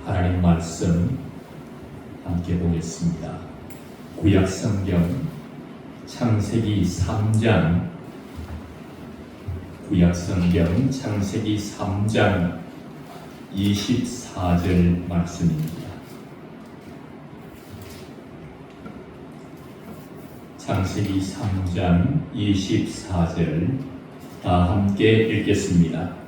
하나님 말씀 함께 보겠습니다. 구약 성경 창세기 3장, 구약 성경 창세기 3장 24절 말씀입니다. 창세기 3장 24절 다 함께 읽겠습니다.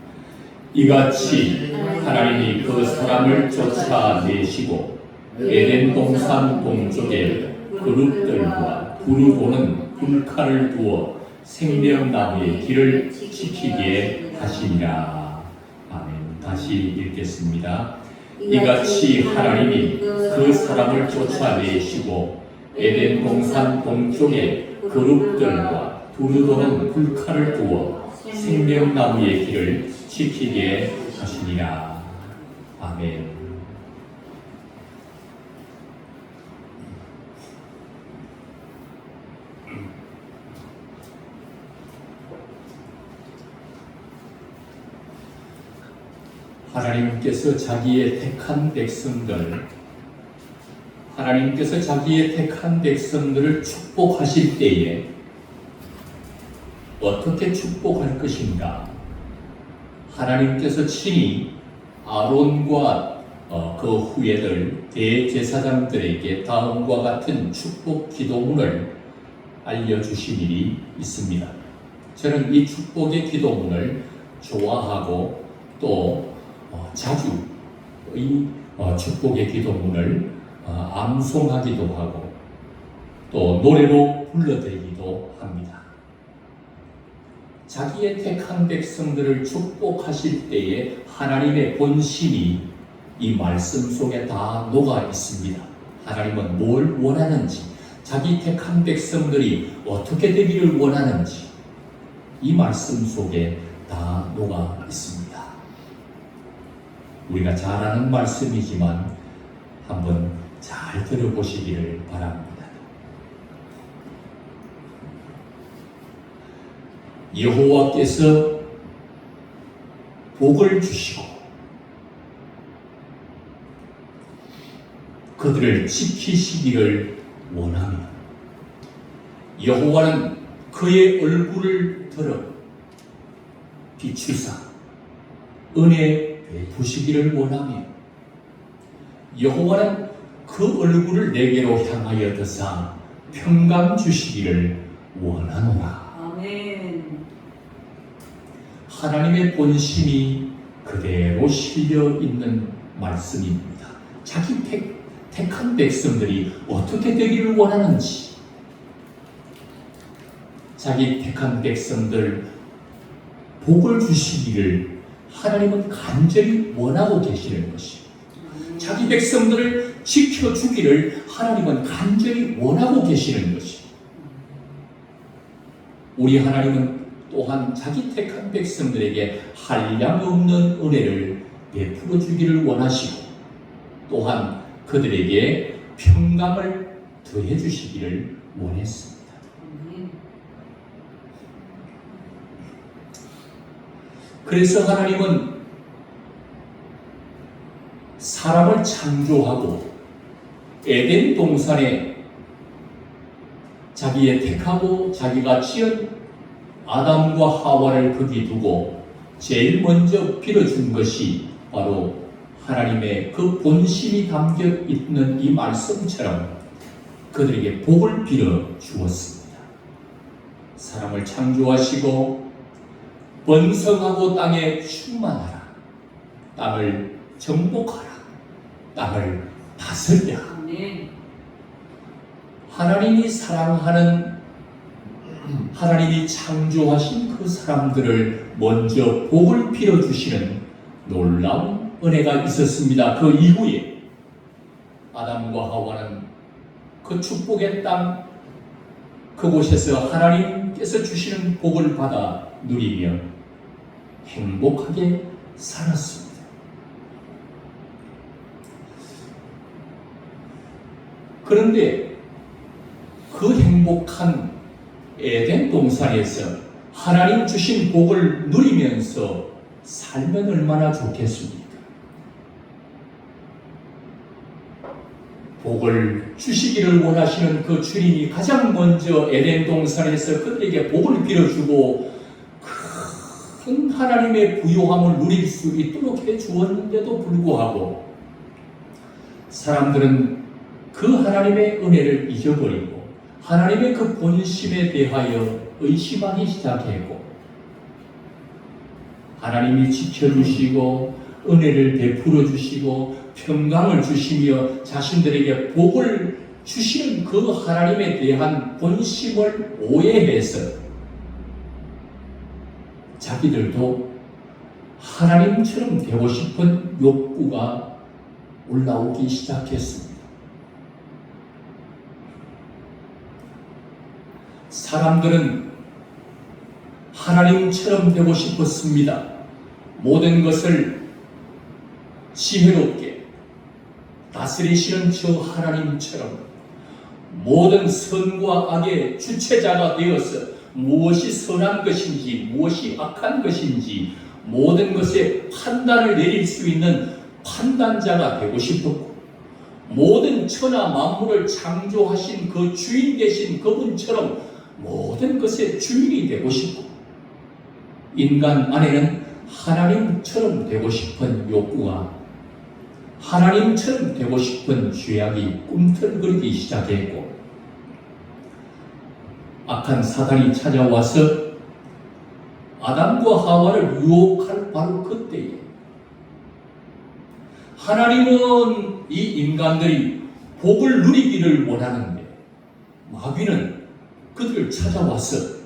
이같이 하나님이 그 사람을 쫓아내시고 에덴 동산 동쪽에 그룹들과 두루보는 불칼을 두어 생명나무의 길을 지키게 하시니라. 아멘. 다시 읽겠습니다. 이같이 하나님이 그 사람을 쫓아내시고 에덴 동산 동쪽에 그룹들과 두루도는 불칼을 두어 생명나무의 길을 지키게 하시니라. 아멘. 하나님께서 자기의 택한 백성들을 축복하실 때에 어떻게 축복할 것인가? 하나님께서 친히 아론과 그 후예들 대제사장들에게 다음과 같은 축복 기도문을 알려주신 일이 있습니다. 저는 이 축복의 기도문을 좋아하고 또 자주 이 축복의 기도문을 암송하기도 하고 또 노래로 불러드리기도 합니다. 자기의 택한 백성들을 축복하실 때에 하나님의 본심이 이 말씀 속에 다 녹아 있습니다. 하나님은 뭘 원하는지, 자기 택한 백성들이 어떻게 되기를 원하는지 이 말씀 속에 다 녹아 있습니다. 우리가 잘 아는 말씀이지만 한번 잘 들어보시기를 바랍니다. 여호와께서 복을 주시고 그들을 지키시기를 원하며 여호와는 그의 얼굴을 들어 비추사 은혜 베푸시기를 원하며 여호와는 그 얼굴을 내게로 향하여 드사 평강 주시기를 원하노라. 하나님의 본심이 그대로 실려 있는 말씀입니다. 자기 택한 백성들이 어떻게 되기를 원하는지, 자기 택한 백성들 복을 주시기를 하나님은 간절히 원하고 계시는 것입니다. 자기 백성들을 지켜주기를 하나님은 간절히 원하고 계시는 것입니다. 우리 하나님은 또한 자기 택한 백성들에게 한량없는 은혜를 베풀어 주기를 원하시고 또한 그들에게 평강을 더해 주시기를 원했습니다. 그래서 하나님은 사람을 창조하고 에덴 동산에 자기의 택하고 자기가 지은 아담과 하와를 거기 두고 제일 먼저 빌어준 것이 바로 하나님의 그 본심이 담겨 있는 이 말씀처럼 그들에게 복을 빌어 주었습니다. 사람을 창조하시고 번성하고 땅에 충만하라, 땅을 정복하라, 땅을 다스리라. 하나님이 사랑하는 하나님이 창조하신 그 사람들을 먼저 복을 빌어주시는 놀라운 은혜가 있었습니다. 그 이후에 아담과 하와는 그 축복의 땅 그곳에서 하나님께서 주시는 복을 받아 누리며 행복하게 살았습니다. 그런데 그 행복한 에덴 동산에서 하나님 주신 복을 누리면서 살면 얼마나 좋겠습니까? 복을 주시기를 원하시는 그 주님이 가장 먼저 에덴 동산에서 그들에게 복을 빌어주고 큰 하나님의 부요함을 누릴 수 있도록 해주었는데도 불구하고 사람들은 그 하나님의 은혜를 잊어버리고 하나님의 그 본심에 대하여 의심하기 시작했고 하나님이 지켜주시고 은혜를 베풀어 주시고 평강을 주시며 자신들에게 복을 주시는 그 하나님에 대한 본심을 오해해서 자기들도 하나님처럼 되고 싶은 욕구가 올라오기 시작했습니다. 사람들은 하나님처럼 되고 싶었습니다. 모든 것을 지혜롭게 다스리시는 저 하나님처럼 모든 선과 악의 주체자가 되어서 무엇이 선한 것인지 무엇이 악한 것인지 모든 것에 판단을 내릴 수 있는 판단자가 되고 싶었고 모든 천하 만물을 창조하신 그 주인 되신 그분처럼 모든 것의 주인이 되고 싶고 인간 안에는 하나님처럼 되고 싶은 욕구가 하나님처럼 되고 싶은 죄악이 꿈틀거리기 시작했고 악한 사단이 찾아와서 아담과 하와를 유혹할 바로 그때에 하나님은 이 인간들이 복을 누리기를 원하는데 마귀는 그들을 찾아와서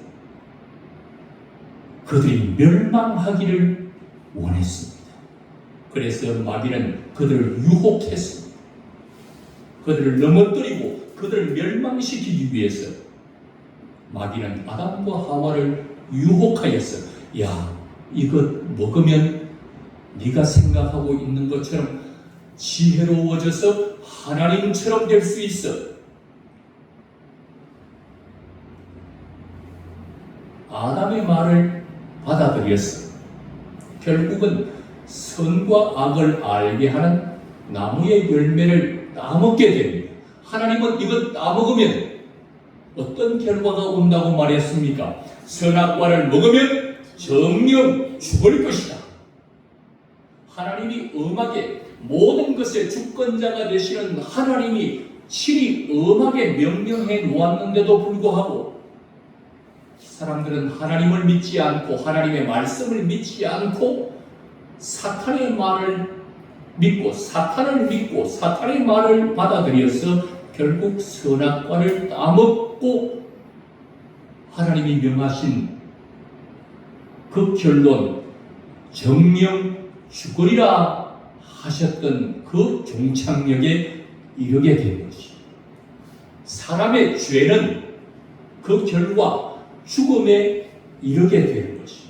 그들이 멸망하기를 원했습니다. 그래서 마귀는 그들을 유혹했습니다. 그들을 넘어뜨리고 그들을 멸망시키기 위해서 마귀는 아담과 하와를 유혹하였어. 야, 이것 먹으면 네가 생각하고 있는 것처럼 지혜로워져서 하나님처럼 될 수 있어. 아담의 말을 받아들였어. 결국은 선과 악을 알게 하는 나무의 열매를 따먹게 됩니다. 하나님은 이것 따먹으면 어떤 결과가 온다고 말했습니까? 선악과를 먹으면 정령 죽을 것이다. 하나님이 엄하게 모든 것의 주권자가 되시는 하나님이 친히 엄하게 명령해 놓았는데도 불구하고 사람들은 하나님을 믿지 않고 하나님의 말씀을 믿지 않고 사탄의 말을 믿고 사탄의 말을 받아들여서 결국 선악과를 따먹고 하나님이 명하신 그 결론 정령 죽으리라 하셨던 그 종착역에 이르게 된 것이 사람의 죄는 그 결과 죽음에 이르게 되는 것이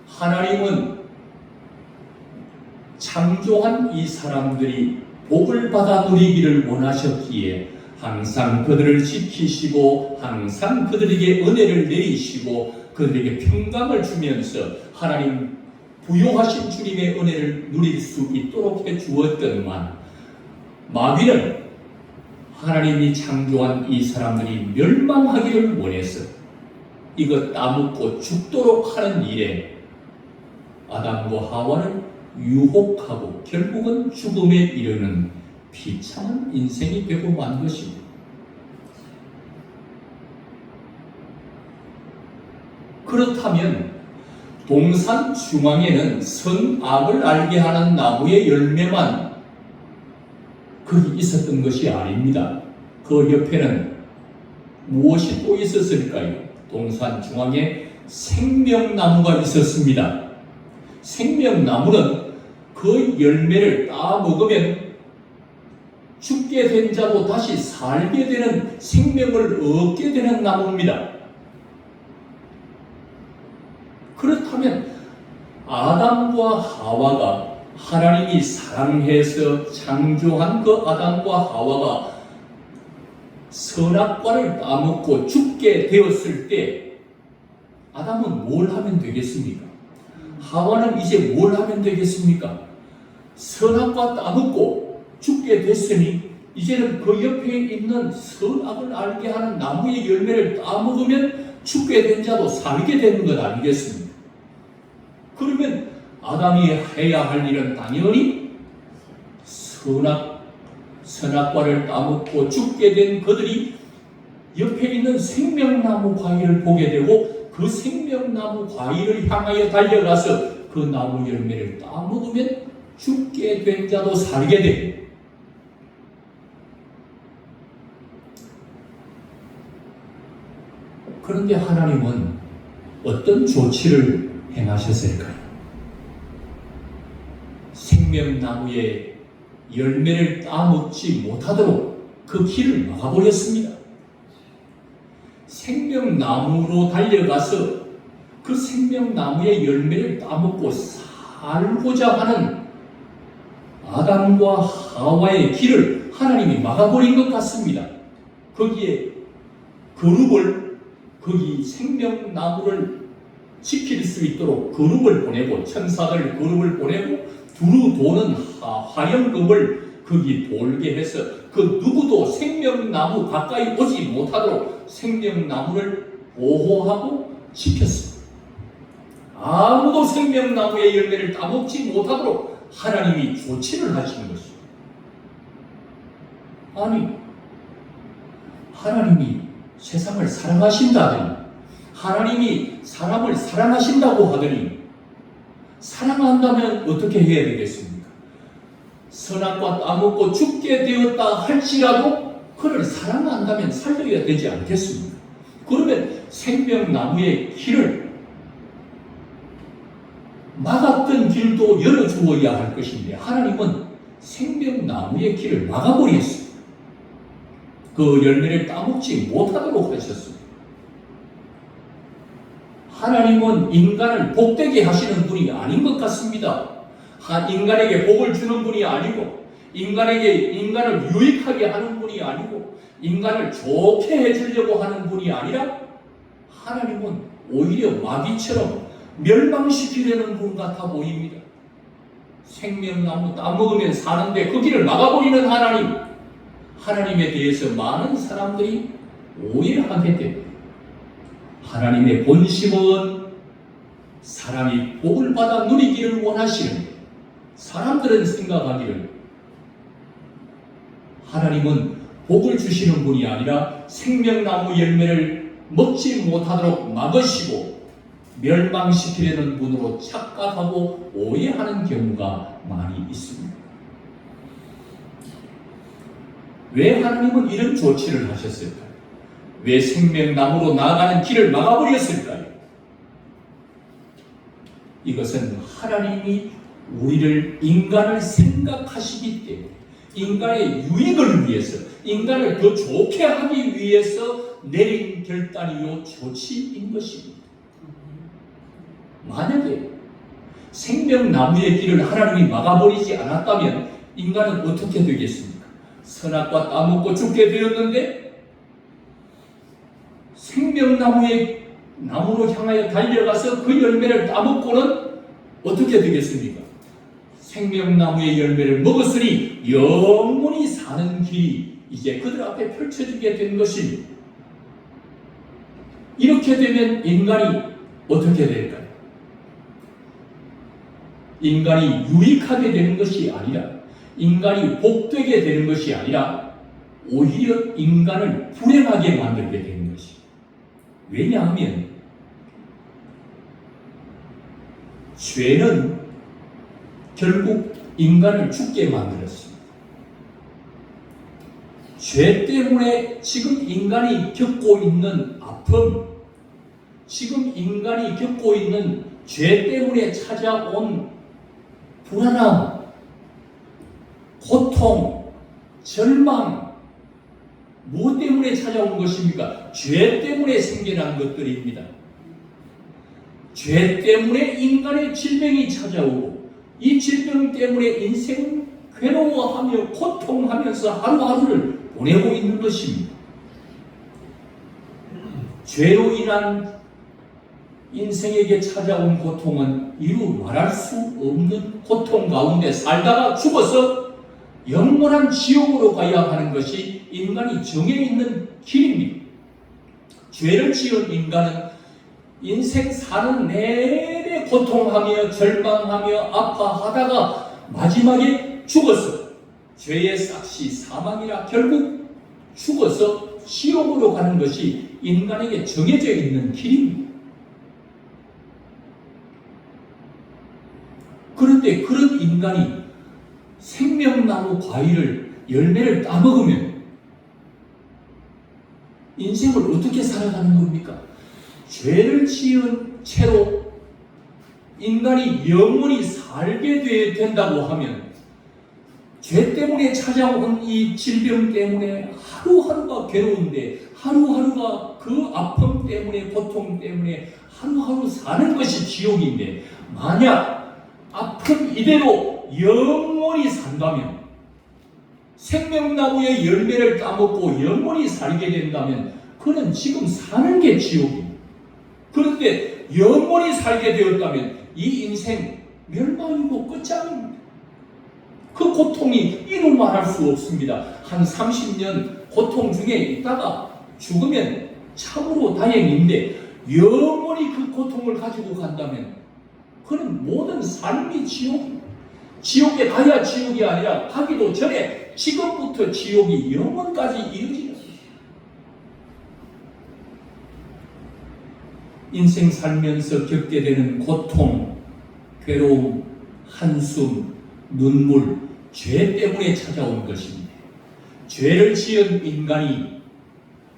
하나님은 창조한 이 사람들이 복을 받아 누리기를 원하셨기에 항상 그들을 지키시고 항상 그들에게 은혜를 내리시고 그들에게 평강을 주면서 하나님 부요하신 주님의 은혜를 누릴 수 있도록 해주었더니만 마귀는 하나님이 창조한 이 사람들이 멸망하기를 원해서 이것 따먹고 죽도록 하는 일에 아담과 하와를 유혹하고 결국은 죽음에 이르는 비참한 인생이 되고 만 것입니다. 그렇다면 동산 중앙에는 선악을 알게 하는 나무의 열매만 거기 있었던 것이 아닙니다. 그 옆에는 무엇이 또 있었을까요? 동산 중앙에 생명나무가 있었습니다. 생명나무는 그 열매를 따 먹으면 죽게 된 자도 다시 살게 되는 생명을 얻게 되는 나무입니다. 그렇다면 아담과 하와가 하나님이 사랑해서 창조한 그 아담과 하와가 선악과를 따먹고 죽게 되었을 때 아담은 뭘 하면 되겠습니까? 하와는 이제 뭘 하면 되겠습니까? 선악과 따먹고 죽게 됐으니 이제는 그 옆에 있는 선악을 알게 하는 나무의 열매를 따먹으면 죽게 된 자도 살게 되는 것 아니겠습니까? 그러면 아담이 해야 할 일은 당연히 선악과를 따먹고 죽게 된 그들이 옆에 있는 생명나무 과일을 보게 되고 그 생명나무 과일을 향하여 달려가서 그 나무 열매를 따먹으면 죽게 된 자도 살게 돼. 그런데 하나님은 어떤 조치를 행하셨을까요? 생명나무의 열매를 따먹지 못하도록 그 길을 막아버렸습니다. 생명나무로 달려가서 그 생명나무의 열매를 따먹고 살고자 하는 아담과 하와의 길을 하나님이 막아버린 것 같습니다. 거기에 거기 생명나무를 지킬 수 있도록 그룹을 보내고 천사들 그룹을 보내고 두루 도는 화염금을 거기 돌게 해서 그 누구도 생명나무 가까이 오지 못하도록 생명나무를 보호하고 지켰습니다. 아무도 생명나무의 열매를 따먹지 못하도록 하나님이 조치를 하시는 것입니다. 아니, 하나님이 세상을 사랑하신다더니, 하나님이 사람을 사랑하신다고 하더니, 사랑한다면 어떻게 해야 되겠습니까? 선악과 따먹고 죽게 되었다 할지라도 그를 사랑한다면 살려야 되지 않겠습니까? 그러면 생명나무의 길을 막았던 길도 열어주어야 할 것인데 하나님은 생명나무의 길을 막아버렸습니다. 그 열매를 따먹지 못하도록 하셨습니다. 하나님은 인간을 복되게 하시는 분이 아닌 것 같습니다. 인간에게 복을 주는 분이 아니고 인간을 유익하게 하는 분이 아니고 인간을 좋게 해주려고 하는 분이 아니라 하나님은 오히려 마귀처럼 멸망시키려는 분 같아 보입니다. 생명나무 따먹으면 사는데 그 길을 막아버리는 하나님에 대해서 많은 사람들이 오해하게 됩니다. 하나님의 본심은 사람이 복을 받아 누리기를 원하시는데 사람들은 생각하기를 하나님은 복을 주시는 분이 아니라 생명나무 열매를 먹지 못하도록 막으시고 멸망시키려는 분으로 착각하고 오해하는 경우가 많이 있습니다. 왜 하나님은 이런 조치를 하셨을까요? 왜 생명나무로 나아가는 길을 막아버렸을까요? 이것은 하나님이 인간을 생각하시기 때문에 인간의 유익을 위해서 인간을 더 좋게 하기 위해서 내린 결단이요 조치인 것입니다. 만약에 생명나무의 길을 하나님이 막아버리지 않았다면 인간은 어떻게 되겠습니까? 선악과 따먹고 죽게 되었는데 나무로 향하여 달려가서 그 열매를 따먹고는 어떻게 되겠습니까? 생명나무의 열매를 먹었으니 영원히 사는 길이 이제 그들 앞에 펼쳐지게 된 것입니다. 이렇게 되면 인간이 어떻게 될까요? 인간이 유익하게 되는 것이 아니라 인간이 복되게 되는 것이 아니라 오히려 인간을 불행하게 만들게 되는 것입니다. 왜냐하면 죄는 결국 인간을 죽게 만들었습니다. 죄 때문에 지금 인간이 겪고 있는 아픔, 지금 인간이 겪고 있는 죄 때문에 찾아온 불안함, 고통, 절망, 무엇 때문에 찾아온 것입니까? 죄 때문에 생겨난 것들입니다. 죄 때문에 인간의 질병이 찾아오고 이 질병 때문에 인생은 괴로워하며 고통하면서 하루하루를 보내고 있는 것입니다. 죄로 인한 인생에게 찾아온 고통은 이루 말할 수 없는 고통 가운데 살다가 죽어서 영원한 지옥으로 가야 하는 것이 인간이 정해 있는 길입니다. 죄를 지은 인간은 인생 사는 내내 고통하며 절망하며 아파하다가 마지막에 죽어서 죄의 싹시 사망이라 결국 죽어서 지옥으로 가는 것이 인간에게 정해져 있는 길입니다. 그런데 그런 인간이 생명나무 과일을 열매를 따먹으면 인생을 어떻게 살아가는 겁니까? 죄를 지은 채로 인간이 영원히 살게 된다고 하면 죄 때문에 찾아온 이 질병 때문에 하루하루가 괴로운데 하루하루가 그 아픔 때문에 고통 때문에 하루하루 사는 것이 지옥인데 만약 아픔 이대로 영원히 산다면 생명나무의 열매를 따먹고 영원히 살게 된다면 그는 지금 사는 게 지옥입니다. 그런데 영원히 살게 되었다면 이 인생 멸망이고 끝장입니다. 그 고통이 이루 말할 수 없습니다. 한 30년 고통 중에 있다가 죽으면 참으로 다행인데 영원히 그 고통을 가지고 간다면 그는 모든 삶이 지옥입니다. 지옥에 가야 지옥이 아니라 가기도 전에 지금부터 지옥이 영원까지 이어지는 것입니다. 인생 살면서 겪게 되는 고통, 괴로움, 한숨, 눈물, 죄 때문에 찾아온 것입니다. 죄를 지은 인간이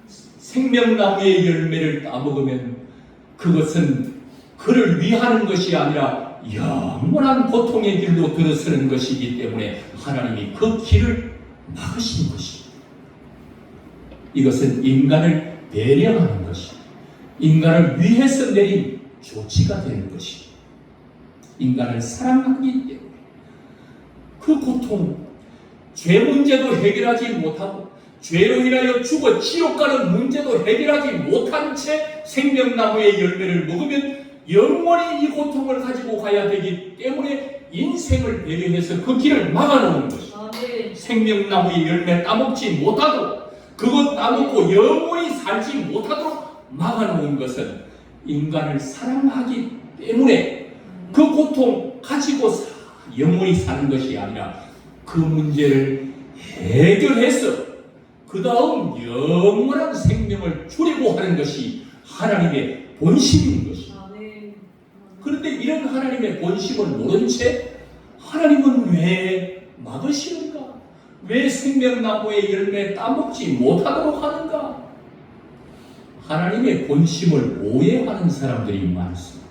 생명나무의 열매를 따먹으면 그것은 그를 위하는 것이 아니라 영원한 고통의 길로 들어서는 것이기 때문에 하나님이 그 길을 막으신 것입니다. 이것은 인간을 배려하는 것입니다. 인간을 위해서 내린 조치가 되는 것입니다. 인간을 사랑하기 때문에 그 고통, 죄 문제도 해결하지 못하고 죄로 인하여 죽어 지옥 가는 문제도 해결하지 못한 채 생명나무의 열매를 먹으면 영원히 이 고통을 가지고 가야 되기 때문에 인생을 배려해서 그 길을 막아놓은 것입니다. 생명나무의 열매 따먹지 못하도록 그것 따먹고 영원히 살지 못하도록 막아놓은 것은 인간을 사랑하기 때문에 그 고통 가지고 영원히 사는 것이 아니라 그 문제를 해결해서 그 다음 영원한 생명을 주려고 하는 것이 하나님의 본심인 것입니다. 그런데 이런 하나님의 본심을 모른 채 하나님은 왜 막으시는가? 왜 생명나무의 열매 따먹지 못하도록 하는가? 하나님의 본심을 오해하는 사람들이 많습니다.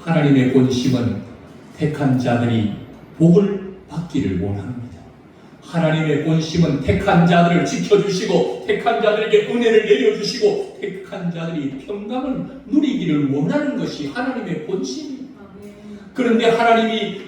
하나님의 본심은 택한 자들이 복을 받기를 원합니다. 하나님의 본심은 택한 자들을 지켜주시고 택한 자들에게 은혜를 내려주시고 택한 자들이 평강을 누리기를 원하는 것이 하나님의 본심입니다. 그런데 하나님이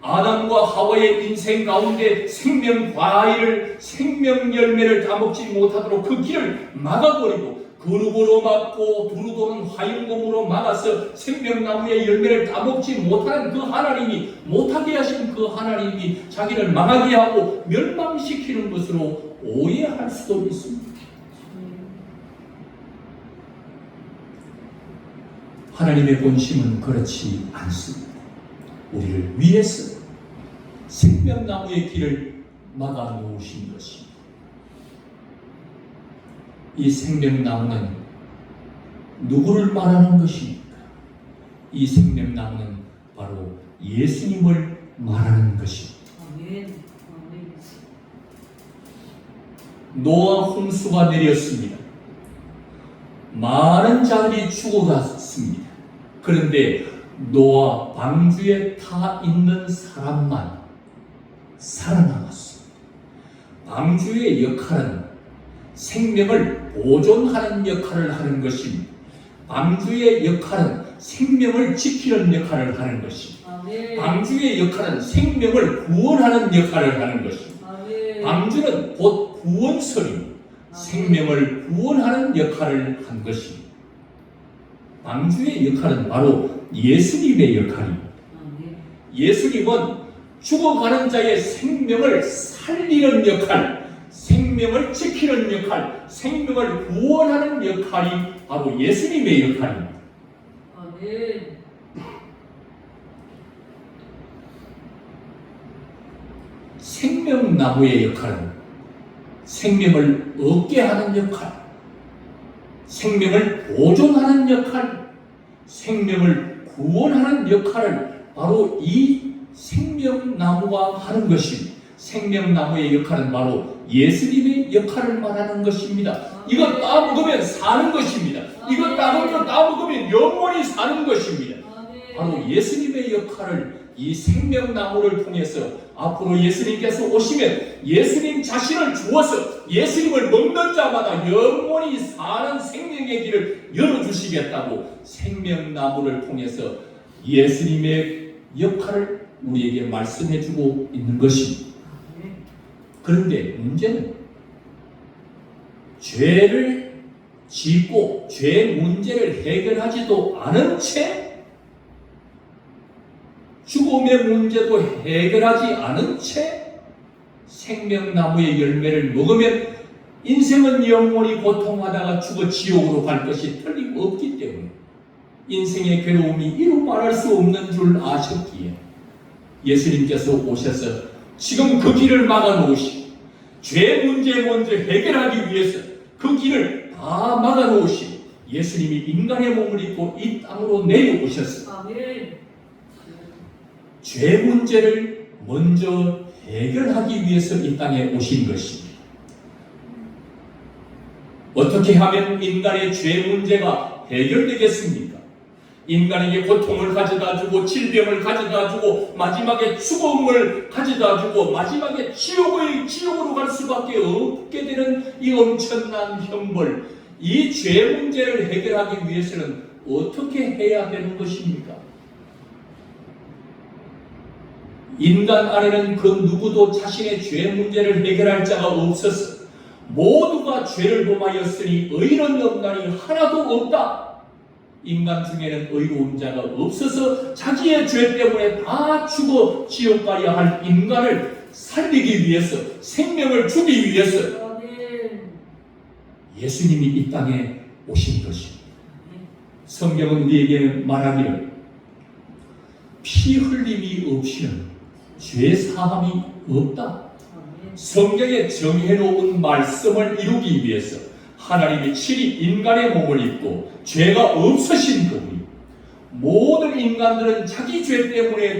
아담과 하와의 인생 가운데 생명 과일을 생명 열매를 따먹지 못하도록 그 길을 막아버리고 그룹으로 막고 두루도는 화용검으로 막아서 생명나무의 열매를 따먹지 못하는 그 하나님이 못하게 하신 그 하나님이 자기를 망하게 하고 멸망시키는 것으로 오해할 수도 있습니다. 하나님의 본심은 그렇지 않습니다. 우리를 위해서 생명나무의 길을 막아 놓으신 것입니다. 이 생명나무는 누구를 말하는 것입니까? 이 생명나무는 바로 예수님을 말하는 것입니다. 노아 홍수가 내렸습니다. 많은 자들이 죽어갔습니다. 그런데 노아 방주에 타 있는 사람만 살아남았습니다. 방주의 역할은 생명을 보존하는 역할을 하는 것입니다. 방주의 역할은 생명을 지키는 역할을 하는 것입니다. 방주의 역할은 생명을 구원하는 역할을 하는 것입니다. 방주는 곧 구원설입니다. 생명을 구원하는 역할을 한 것입니다. 방주의 역할은 바로 예수님의 역할입니다. 예수님은 죽어가는 자의 생명을 살리는 역할, 생명을 지키는 역할, 생명을 구원하는 역할이 바로 예수님의 역할입니다. 아멘. 생명나무의 역할은 생명을 얻게 하는 역할, 생명을 보존하는 역할, 생명을 구원하는 역할을 바로 이 생명나무가 하는 것입니다. 생명나무의 역할은 바로 예수님의 역할을 말하는 것입니다. 이거 따먹으면 사는 것입니다. 이거 따먹으면 영원히 사는 것입니다. 바로 예수님의 역할을 이 생명나무를 통해서 앞으로 예수님께서 오시면 예수님 자신을 주어서 예수님을 먹는 자마다 영원히 사는 생명의 길을 열어주시겠다고 생명나무를 통해서 예수님의 역할을 우리에게 말씀해주고 있는 것입니다. 그런데 문제는 죄를 짓고 죄 문제를 해결하지도 않은 채 죽음의 문제도 해결하지 않은 채 생명나무의 열매를 먹으면 인생은 영원히 고통하다가 죽어 지옥으로 갈 것이 틀림없기 때문에 인생의 괴로움이 이루 말할 수 없는 줄 아셨기에 예수님께서 오셔서 지금 그 길을 막아놓으시고 죄 문제 먼저 해결하기 위해서 그 길을 다 막아놓으시고 예수님이 인간의 몸을 입고 이 땅으로 내려오셨습니다. 아멘. 죄 문제를 먼저 해결하기 위해서 이 땅에 오신 것입니다. 어떻게 하면 인간의 죄 문제가 해결되겠습니까? 인간에게 고통을 가져다 주고 질병을 가져다 주고 마지막에 죽음을 가져다 주고 마지막에 지옥으로 갈 수밖에 없게 되는 이 엄청난 형벌, 이 죄 문제를 해결하기 위해서는 어떻게 해야 되는 것입니까? 인간 안에는 그 누구도 자신의 죄 문제를 해결할 자가 없어서 모두가 죄를 범하였으니 의인은 없나니 하나도 없다. 인간 중에는 의로운 자가 없어서 자기의 죄 때문에 다 죽어 지옥 가야 할 인간을 살리기 위해서, 생명을 주기 위해서 예수님이 이 땅에 오신 것입니다. 성경은 우리에게 말하기를 피 흘림이 없이는 죄 사함이 없다. 성경에 정해놓은 말씀을 이루기 위해서 하나님이 친히 인간의 몸을 입고 죄가 없으신 그분이 모든 인간들은 자기 죄 때문에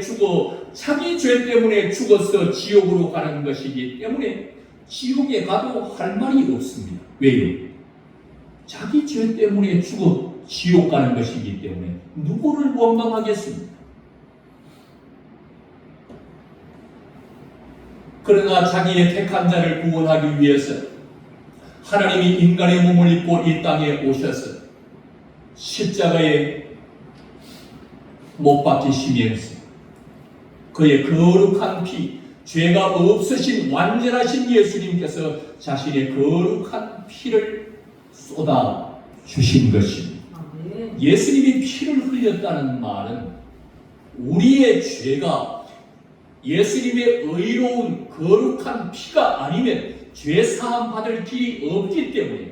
죽어서 지옥으로 가는 것이기 때문에 지옥에 가도 할 말이 없습니다. 왜요? 자기 죄 때문에 죽어 지옥 가는 것이기 때문에 누구를 원망하겠습니까? 그러나 자기의 택한 자를 구원하기 위해서 하나님이 인간의 몸을 입고 이 땅에 오셔서 십자가에 못 박히시면서 그의 거룩한 피, 죄가 없으신 완전하신 예수님께서 자신의 거룩한 피를 쏟아 주신 것입니다. 예수님이 피를 흘렸다는 말은 우리의 죄가 예수님의 의로운 거룩한 피가 아니면 죄 사함 받을 길이 없기 때문에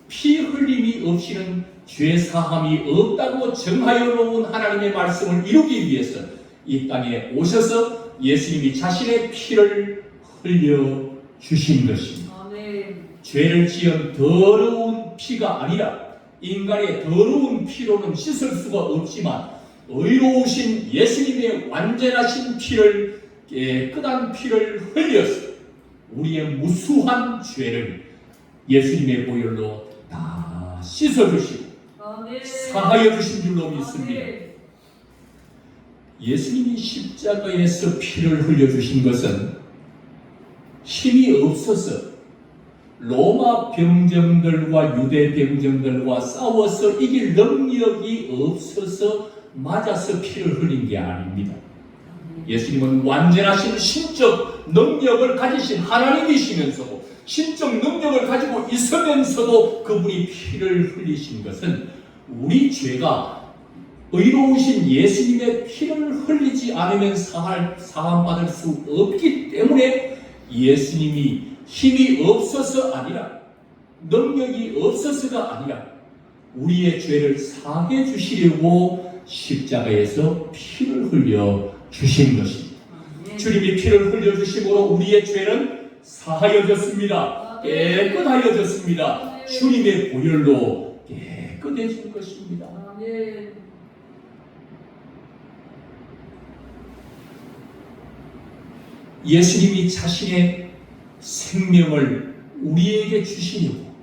피 흘림이 없이는 죄 사함이 없다고 정하여 놓은 하나님의 말씀을 이루기 위해서 이 땅에 오셔서 예수님이 자신의 피를 흘려 주신 것입니다. 아멘. 죄를 지은 더러운 피가 아니라 인간의 더러운 피로는 씻을 수가 없지만 의로우신 예수님의 완전하신 피를, 깨끗한 피를 흘려서 우리의 무수한 죄를 예수님의 보혈로 다 씻어주시고 사하여 주신 줄로 믿습니다. 예수님이 십자가에서 피를 흘려주신 것은 힘이 없어서 로마 병정들과 유대 병정들과 싸워서 이길 능력이 없어서 맞아서 피를 흘린 게 아닙니다. 예수님은 완전하신 신적 능력을 가지신 하나님이시면서도 신적 능력을 가지고 있으면서도 그분이 피를 흘리신 것은 우리 죄가 의로우신 예수님의 피를 흘리지 않으면 사함받을 수 없기 때문에 예수님이 힘이 없어서 아니라 능력이 없어서가 아니라 우리의 죄를 사해 주시려고 십자가에서 피를 흘려 주신 것입니다. 주님이 피를 흘려 주심으로 우리의 죄는 사하여졌습니다. 깨끗하여졌습니다. 주님의 보혈로 깨끗해진 것입니다. 예수님이 자신의 생명을 우리에게 주시려고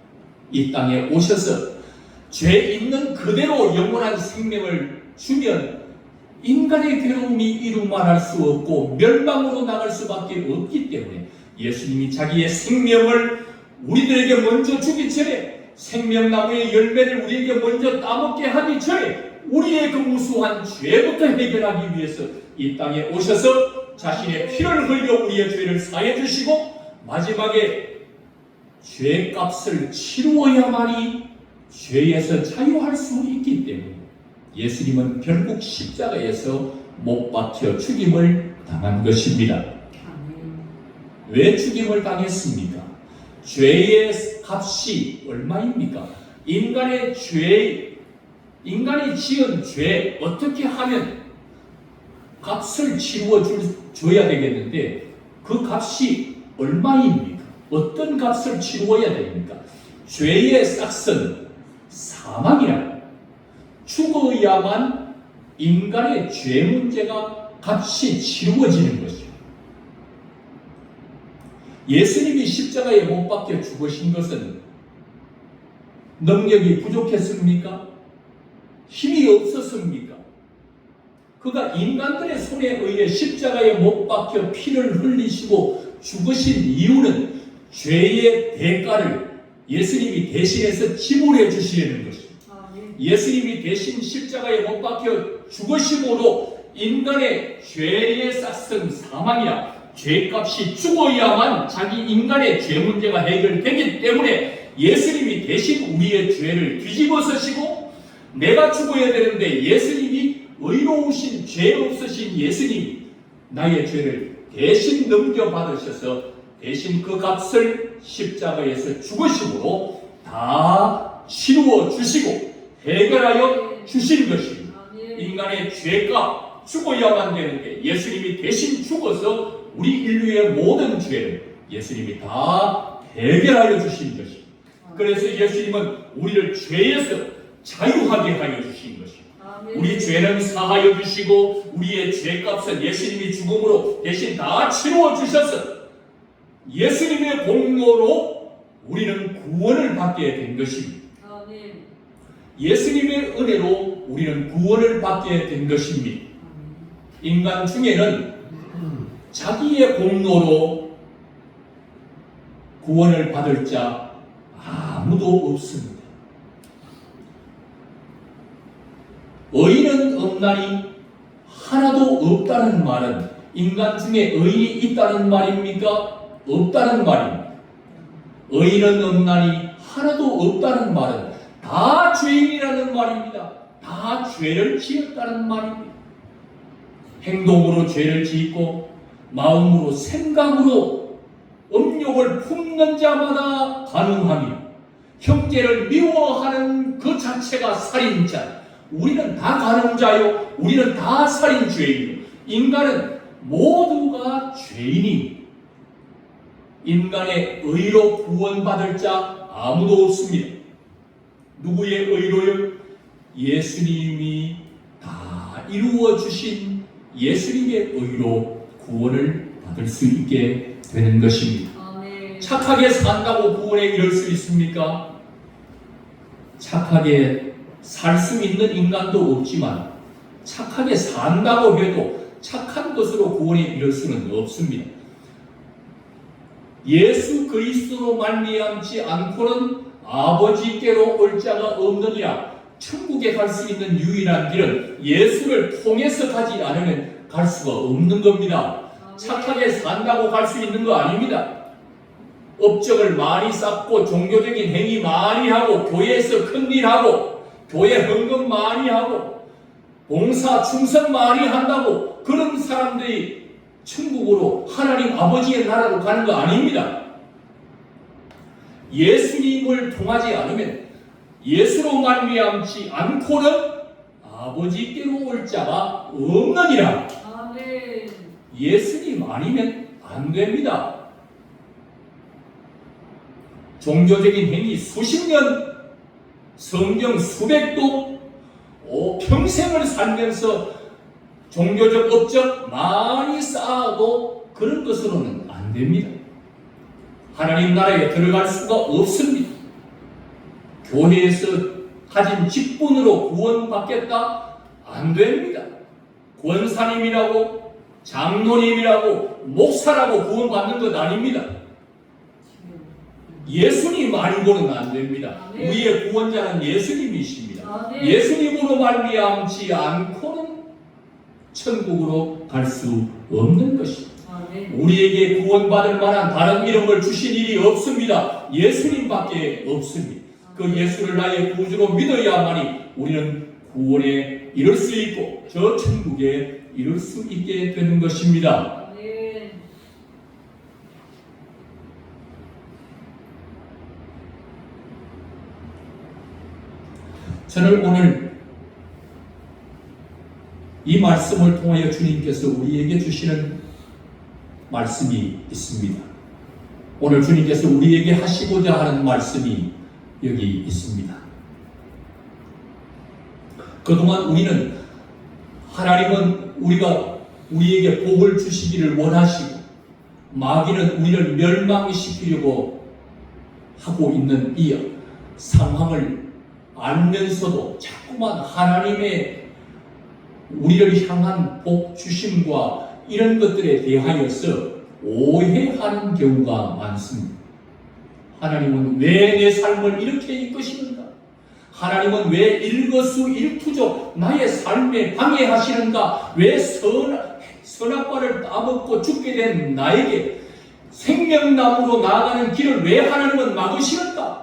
이 땅에 오셔서 죄 있는 그대로 영원한 생명을 주면 인간의 괴로움이 이루 말할 수 없고 멸망으로 나갈 수밖에 없기 때문에 예수님이 자기의 생명을 우리들에게 먼저 주기 전에 생명나무의 열매를 우리에게 먼저 따먹게 하기 전에 우리의 그 무수한 죄부터 해결하기 위해서 이 땅에 오셔서 자신의 피를 흘려 우리의 죄를 사해 주시고 마지막에 죄값을 치루어야만이 죄에서 자유할 수 있기 때문에 예수님은 결국 십자가에서 못 박혀 죽임을 당한 것입니다. 왜 죽임을 당했습니까? 죄의 값이 얼마입니까? 인간이 지은 죄 어떻게 하면 값을 치루어 줘야 되겠는데 그 값이 얼마입니까? 어떤 값을 치루어야 됩니까? 죄의 싹은 사망이라 죽어야만 인간의 죄 문제가 값이 치루어지는 것이죠. 예수님이 십자가에 못 박혀 죽으신 것은 능력이 부족했습니까? 힘이 없었습니까? 그가 인간들의 손에 의해 십자가에 못 박혀 피를 흘리시고 죽으신 이유는 죄의 대가를 예수님이 대신해서 지불해 주시려는 것입니다. 예수님이 대신 십자가에 못 박혀 죽으심으로 인간의 죄의 싹은 사망이라 죄값이 죽어야만 자기 인간의 죄 문제가 해결되기 때문에 예수님이 대신 우리의 죄를 뒤집어 서시고 내가 죽어야 되는데 예수님이 의로우신 죄 없으신 예수님이 나의 죄를 대신 넘겨받으셔서 대신 그 값을 십자가에서 죽으심으로 다 치루어 주시고 해결하여 주신 것입니다. 인간의 죄가 죽어야만 되는데 예수님이 대신 죽어서 우리 인류의 모든 죄를 예수님이 다 해결하여 주신 것입니다. 그래서 예수님은 우리를 죄에서 자유하게 하여 주신 것입니다. 우리 죄는 사하여 주시고 우리의 죄값은 예수님이 죽음으로 대신 다 치루어 주셔서 예수님의 공로로 우리는 구원을 받게 된 것입니다. 예수님의 은혜로 우리는 구원을 받게 된 것입니다. 인간 중에는 자기의 공로로 구원을 받을 자 아무도 없습니다. 의인은 없나니 하나도 없다는 말은 인간 중에 의인이 있다는 말입니까? 없다는 말입니다. 의인은 없나니 하나도 없다는 말은 다 죄인이라는 말입니다. 다 죄를 지었다는 말입니다. 행동으로 죄를 짓고 마음으로 생각으로 음욕을 품는 자마다 가능하며 형제를 미워하는 그 자체가 살인자. 우리는 다 가늠자요. 우리는 다 살인죄인이요. 인간은 모두가 죄인이 인간의 의로 구원받을 자 아무도 없습니다. 누구의 의로요? 예수님이 다 이루어 주신 예수님의 의로 구원을 받을 수 있게 되는 것입니다. 착하게 산다고 구원에 이를 수 있습니까? 착하게 살 수 있는 인간도 없지만 착하게 산다고 해도 착한 것으로 구원에 이를 수는 없습니다. 예수 그리스도로 말미암지 않고는 아버지께로 올 자가 없느니라. 천국에 갈 수 있는 유일한 길은 예수를 통해서 가지 않으면 갈 수가 없는 겁니다. 착하게 산다고 갈 수 있는 거 아닙니다. 업적을 많이 쌓고 종교적인 행위 많이 하고 교회에서 큰일하고 교회 헌금 많이 하고 봉사 충성 많이 한다고 그런 사람들이 천국으로 하나님 아버지의 나라로 가는 거 아닙니다. 예수님을 통하지 않으면, 예수로 말미암지 않고는 아버지께로 올 자가 없느니라. 아멘. 예수님 아니면 안 됩니다. 종교적인 행위 수십 년, 성경 수백 도, 평생을 살면서 종교적 업적 많이 쌓아도 그런 것으로는 안 됩니다. 하나님 나라에 들어갈 수가 없습니다. 교회에서 가진 직분으로 구원받겠다? 안 됩니다. 권사님이라고, 장로님이라고, 목사라고 구원받는 것 아닙니다. 예수님 아니고는 안 됩니다. 아멘. 우리의 구원자는 예수님이십니다. 아멘. 예수님으로 말미암지 않고는 천국으로 갈 수 없는 것입니다. 아멘. 우리에게 구원받을 만한 다른 이름을 주신 일이 없습니다. 예수님밖에 없습니다. 그 예수를 나의 구주로 믿어야만이 우리는 구원에 이를 수 있고 저 천국에 이를 수 있게 되는 것입니다. 아멘. 저는 오늘 이 말씀을 통하여 주님께서 우리에게 주시는 말씀이 있습니다. 오늘 주님께서 우리에게 하시고자 하는 말씀이 여기 있습니다. 그동안 우리는 하나님은 우리에게 복을 주시기를 원하시고 마귀는 우리를 멸망시키려고 하고 있는 이 상황을 알면서도 자꾸만 하나님의 우리를 향한 복 주심과 이런 것들에 대하여서 오해하는 경우가 많습니다. 하나님은 왜 내 삶을 이렇게 이끄시는가? 하나님은 왜 일거수일투족 나의 삶에 방해하시는가? 왜 선악과를 따먹고 죽게 된 나에게 생명나무로 나아가는 길을 왜 하나님은 막으시는가?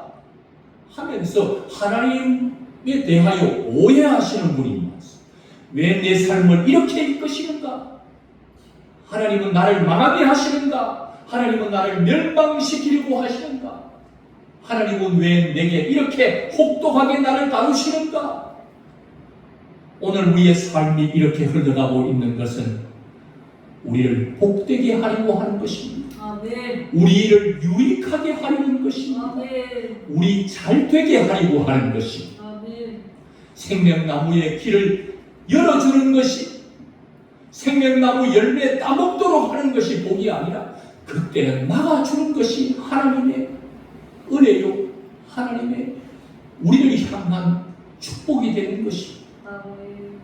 하면서 하나님에 대하여 오해하시는 분이 많습니다. 왜 내 삶을 이렇게 이끄시는가? 하나님은 나를 망하게 하시는가? 하나님은 나를 멸망시키려고 하시는가? 하나님은 왜 내게 이렇게 혹독하게 나를 다루시는가? 오늘 우리의 삶이 이렇게 흘러가고 있는 것은 우리를 복되게 하려고 하는 것입니다. 아멘. 우리를 유익하게 하려는 것입니다. 아멘. 우리 잘 되게 하려고 하는 것입니다. 아멘. 생명나무의 길을 열어주는 것이, 생명나무 열매 따먹도록 하는 것이 복이 아니라 그때는 막아주는 것이 하나님의 은혜요, 하나님의 우리를 향한 축복이 되는 것입니다. 아멘.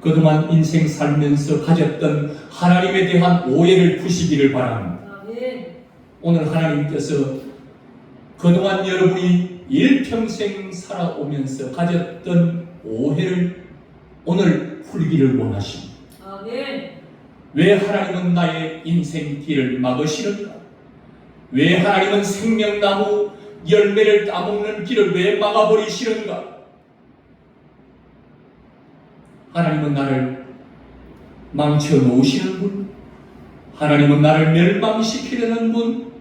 그동안 인생 살면서 가졌던 하나님에 대한 오해를 푸시기를 바랍니다. 아멘. 오늘 하나님께서 그동안 여러분이 일평생 살아오면서 가졌던 오해를 오늘 풀기를 원하십니다. 아멘. 왜 하나님은 나의 인생 길을 막으시는가? 왜 하나님은 생명나무 열매를 따먹는 길을 왜 막아버리시는가? 하나님은 나를 망쳐놓으시는 분, 하나님은 나를 멸망시키려는 분,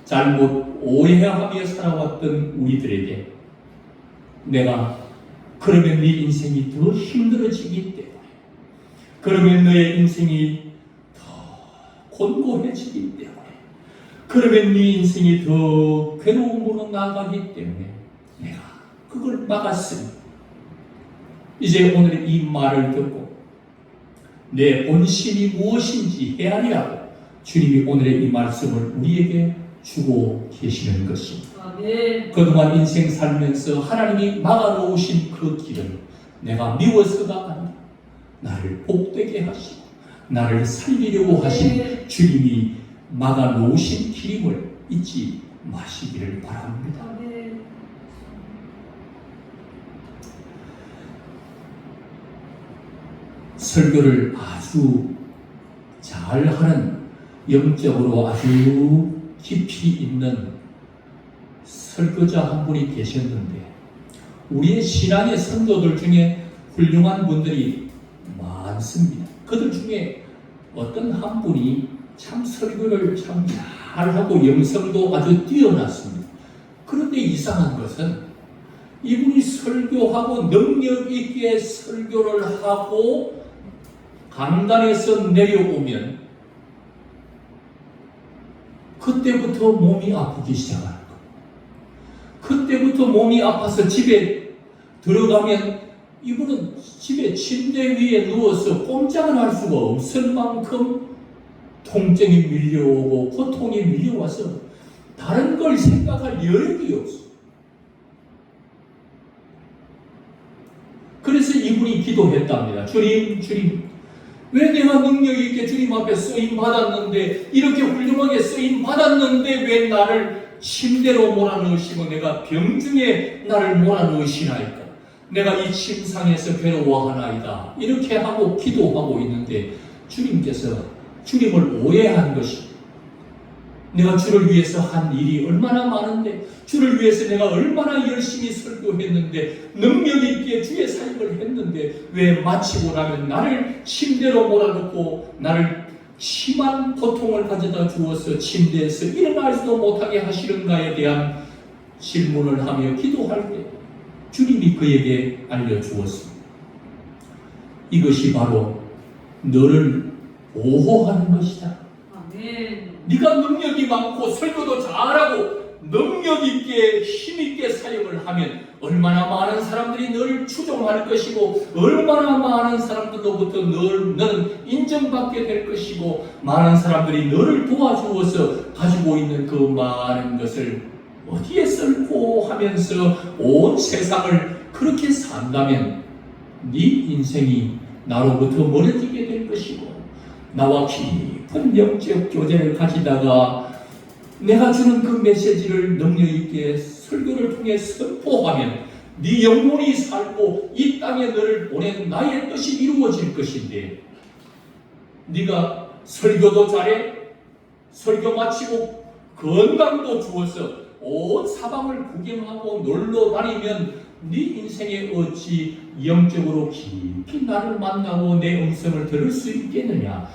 잘못 오해하며 살아왔던 우리들에게 내가 그러면 네 인생이 더 힘들어지기 때문에, 그러면 너의 인생이 더 곤고해지기 때문에, 그러면 네 인생이 더 괴로움으로 나가기 때문에 내가 그걸 막았습니다. 이제 오늘 이 말을 듣고 내 본심이 무엇인지 헤아리라고 주님이 오늘의 이 말씀을 우리에게 주고 계시는 것입니다. 아멘. 그동안 인생 살면서 하나님이 막아놓으신 그 길은 내가 미워서가 아니라 나를 복되게 하시고 나를 살리려고 하신 주님이 막아놓으신 길임을 잊지 마시기를 바랍니다. 아멘. 설교를 아주 잘하는, 영적으로 아주 깊이 있는 설교자 한 분이 계셨는데 우리의 신앙의 성도들 중에 훌륭한 분들이 많습니다. 그들 중에 어떤 한 분이 참 설교를 참 잘하고 영성도 아주 뛰어났습니다. 그런데 이상한 것은 이분이 설교하고 능력 있게 설교를 하고 강단에서 내려오면 그때부터 몸이 아프기 시작하는 거예요. 그때부터 몸이 아파서 집에 들어가면 이분은 집에 침대 위에 누워서 꼼짝을 할 수가 없을 만큼 통증이 밀려오고 고통이 밀려와서 다른 걸 생각할 여력이 없어. 그래서 이분이 기도했답니다. 주님, 왜 내가 능력 있게 주님 앞에 쓰임 받았는데, 이렇게 훌륭하게 쓰임 받았는데 왜 나를 침대로 몰아넣으시고 내가 병중에 나를 몰아넣으시나이까? 내가 이 침상에서 괴로워하나이다. 이렇게 하고 기도하고 있는데 주님께서 주님을 오해한 것이, 내가 주를 위해서 한 일이 얼마나 많은데, 주를 위해서 내가 얼마나 열심히 설교했는데, 능력 있게 주의 사역을 했는데 왜 마치고 나면 나를 침대로 몰아넣고 나를 심한 고통을 가져다 주어서 침대에서 일어나지도 못하게 하시는가에 대한 질문을 하며 기도할 때 주님이 그에게 알려주었습니다. 이것이 바로 너를 보호하는 것이다. 아멘. 네가 능력이 많고 설교도 잘하고 능력 있게 힘 있게 사역을 하면 얼마나 많은 사람들이 너를 추종할 것이고, 얼마나 많은 사람들로부터 너는 인정받게 될 것이고, 많은 사람들이 너를 도와주어서 가지고 있는 그 많은 것을 어디에 쓸고 하면서 온 세상을 그렇게 산다면 네 인생이 나로부터 멀어지게 될 것이고, 나와 깊은 영적 교제를 가지다가 내가 주는 그 메시지를 능력 있게 설교를 통해 선포하면 네 영혼이 살고 이 땅에 너를 보낸 나의 뜻이 이루어질 것인데, 네가 설교도 잘해, 설교 마치고 건강도 주어서 온 사방을 구경하고 놀러 다니면 네 인생에 어찌 영적으로 깊이 나를 만나고 내 음성을 들을 수 있겠느냐?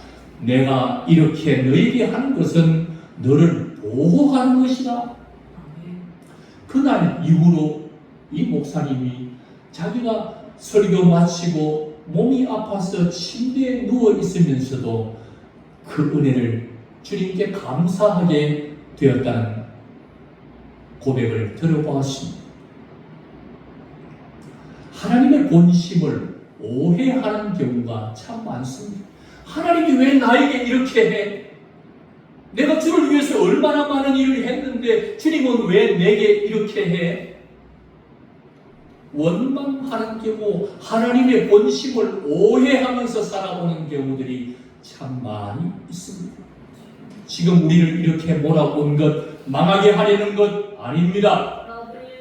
내가 이렇게 너에게 하는 것은 너를 보호하는 것이다. 그날 이후로 이 목사님이 자기가 설교 마치고 몸이 아파서 침대에 누워 있으면서도 그 은혜를 주님께 감사하게 되었다는 고백을 들어보았습니다. 하나님의 본심을 오해하는 경우가 참 많습니다. 하나님이 왜 나에게 이렇게 해? 내가 주를 위해서 얼마나 많은 일을 했는데 주님은 왜 내게 이렇게 해? 원망하는 경우, 하나님의 본심을 오해하면서 살아오는 경우들이 참 많이 있습니다. 지금 우리를 이렇게 몰아온 것, 망하게 하려는 것 아닙니다.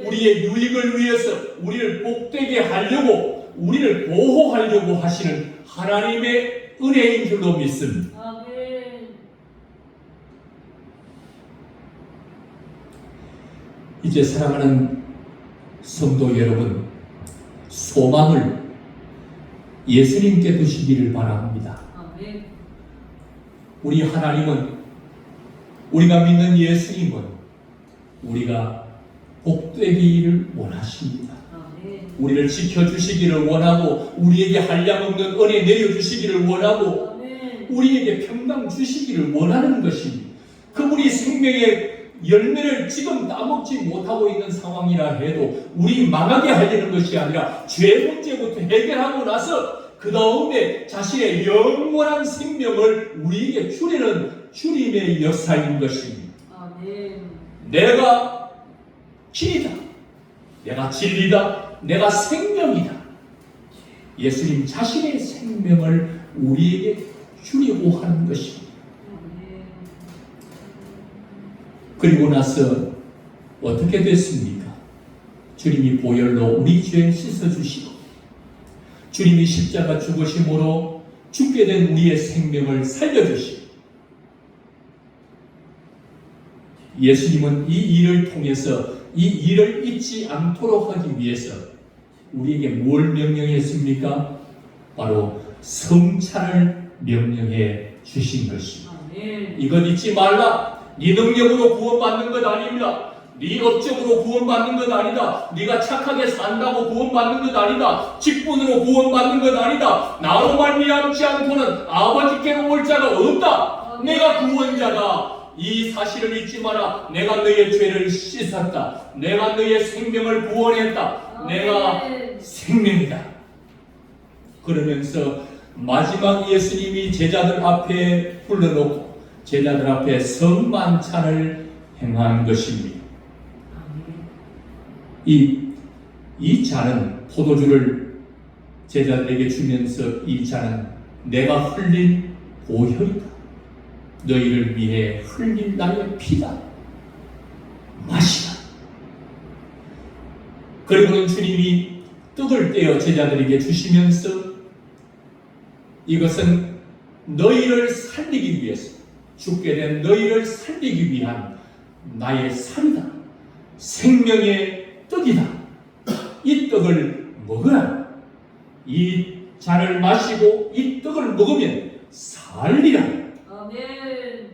우리의 유익을 위해서, 우리를 복되게 하려고, 우리를 보호하려고 하시는 하나님의 은혜인 줄로 믿습니다. 이제 사랑하는 성도 여러분, 소망을 예수님께 두시기를 바랍니다. 아멘. 우리 하나님은, 우리가 믿는 예수님은 우리가 복되기를 원하십니다. 아멘. 우리를 지켜주시기를 원하고, 우리에게 한량없는 은혜 내려주시기를 원하고, 아멘. 우리에게 평강 주시기를 원하는 것입니다. 그분이 생명의 열매를 지금 따먹지 못하고 있는 상황이라 해도 우리 망하게 하려는 것이 아니라 죄 문제부터 해결하고 나서 그 다음에 자신의 영원한 생명을 우리에게 주려는 주님의 역사인 것입니다. 아멘. 내가 길이다, 내가 진리다, 내가 생명이다. 예수님 자신의 생명을 우리에게 주려고 하는 것입니다. 그리고 나서 어떻게 됐습니까? 주님이 보혈로 우리 죄 씻어주시고, 주님이 십자가 죽으심으로 죽게 된 우리의 생명을 살려주시고, 예수님은 이 일을 통해서 이 일을 잊지 않도록 하기 위해서 우리에게 뭘 명령했습니까? 바로 성찬을 명령해 주신 것입니다. 아멘. 이것 잊지 말라. 네 능력으로 구원받는 것 아닙니다. 네 업적으로 구원받는 것 아니다. 네가 착하게 산다고 구원받는 것 아니다. 직분으로 구원받는 것 아니다. 나로 말미암지 않고는 아버지께로 올 자가 없다. 내가 구원자다. 이 사실을 잊지 마라. 내가 너의 죄를 씻었다. 내가 너의 생명을 구원했다. 내가 생명이다. 그러면서 마지막 예수님이 제자들 앞에 불러놓고 제자들 앞에 성만찬을 행한 것입니다. 이 잔은 포도주를 제자들에게 주면서 이 잔은 내가 흘린 보혈이다. 너희를 위해 흘린 나의 피다. 마시라. 그리고는 주님이 떡을 떼어 제자들에게 주시면서 이것은 너희를 살리기 위해서 죽게 된 너희를 살리기 위한 나의 살이다. 생명의 떡이다. 이 떡을 먹으라. 이 잔을 마시고 이 떡을 먹으면 살리라. 아멘.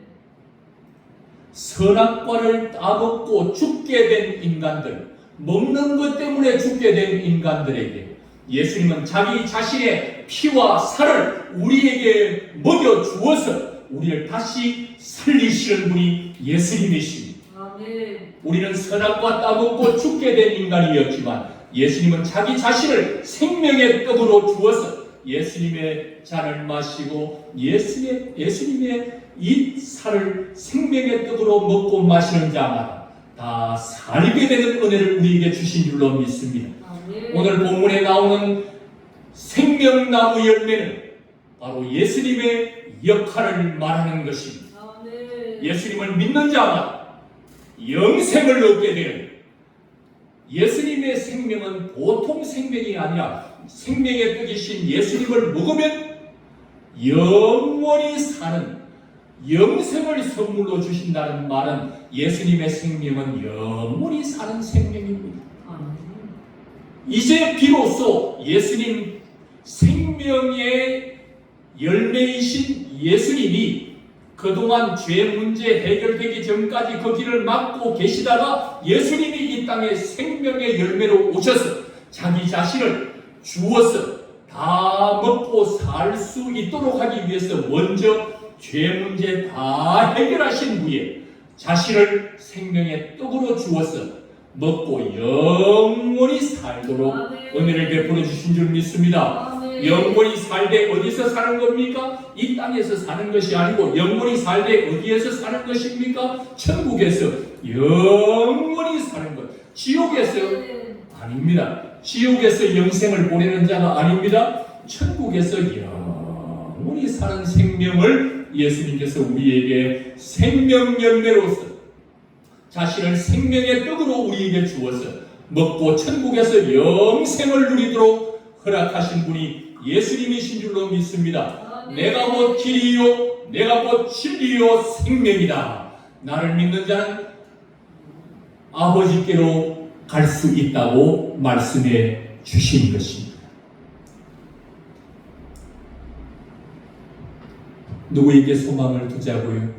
선악과를 따먹고 죽게 된 인간들, 먹는 것 때문에 죽게 된 인간들에게 예수님은 자기 자신의 피와 살을 우리에게 먹여 주어서 우리를 다시 살리시는 분이 예수님이십니다. 아멘. 우리는 선악과 따먹고 죽게 된 인간이었지만 예수님은 자기 자신을 생명의 떡으로 주어서 예수님의 잔을 마시고 예수님의 이 살을 생명의 떡으로 먹고 마시는 자마다 다 살게 되는 은혜를 우리에게 주신 줄로 믿습니다. 아멘. 오늘 본문에 나오는 생명나무 열매는 바로 예수님의 역할을 말하는 것입니다. 아멘. 예수님을 믿는 자마다 영생을 얻게 되는 예수님의 생명은 보통 생명이 아니라 생명의 떡이신 예수님을 먹으면 영원히 사는 영생을 선물로 주신다는 말은 예수님의 생명은 영원히 사는 생명입니다. 아멘. 이제 비로소 예수님 생명의 열매이신 예수님이 그동안 죄 문제 해결되기 전까지 그 길을 막고 계시다가 예수님이 이 땅에 생명의 열매로 오셔서 자기 자신을 주어서 다 먹고 살 수 있도록 하기 위해서 먼저 죄 문제 다 해결하신 후에 자신을 생명의 떡으로 주어서 먹고 영원히 살도록 은혜를 베풀어 주신 줄 믿습니다. 영원히 살되 어디서 사는 겁니까? 이 땅에서 사는 것이 아니고 영원히 살되 어디에서 사는 것입니까? 천국에서 영원히 사는 것. 지옥에서 아닙니다. 지옥에서 영생을 보내는 자가 아닙니다. 천국에서 영원히 사는 생명을 예수님께서 우리에게 생명 열매로서 자신을 생명의 떡으로 우리에게 주어서 먹고 천국에서 영생을 누리도록 허락하신 분이 예수님이신 줄로 믿습니다. 내가 곧 길이요 내가 곧 진리요 생명이다. 나를 믿는 자는 아버지께로 갈 수 있다고 말씀해 주신 것입니다. 누구에게 소망을 두자고요?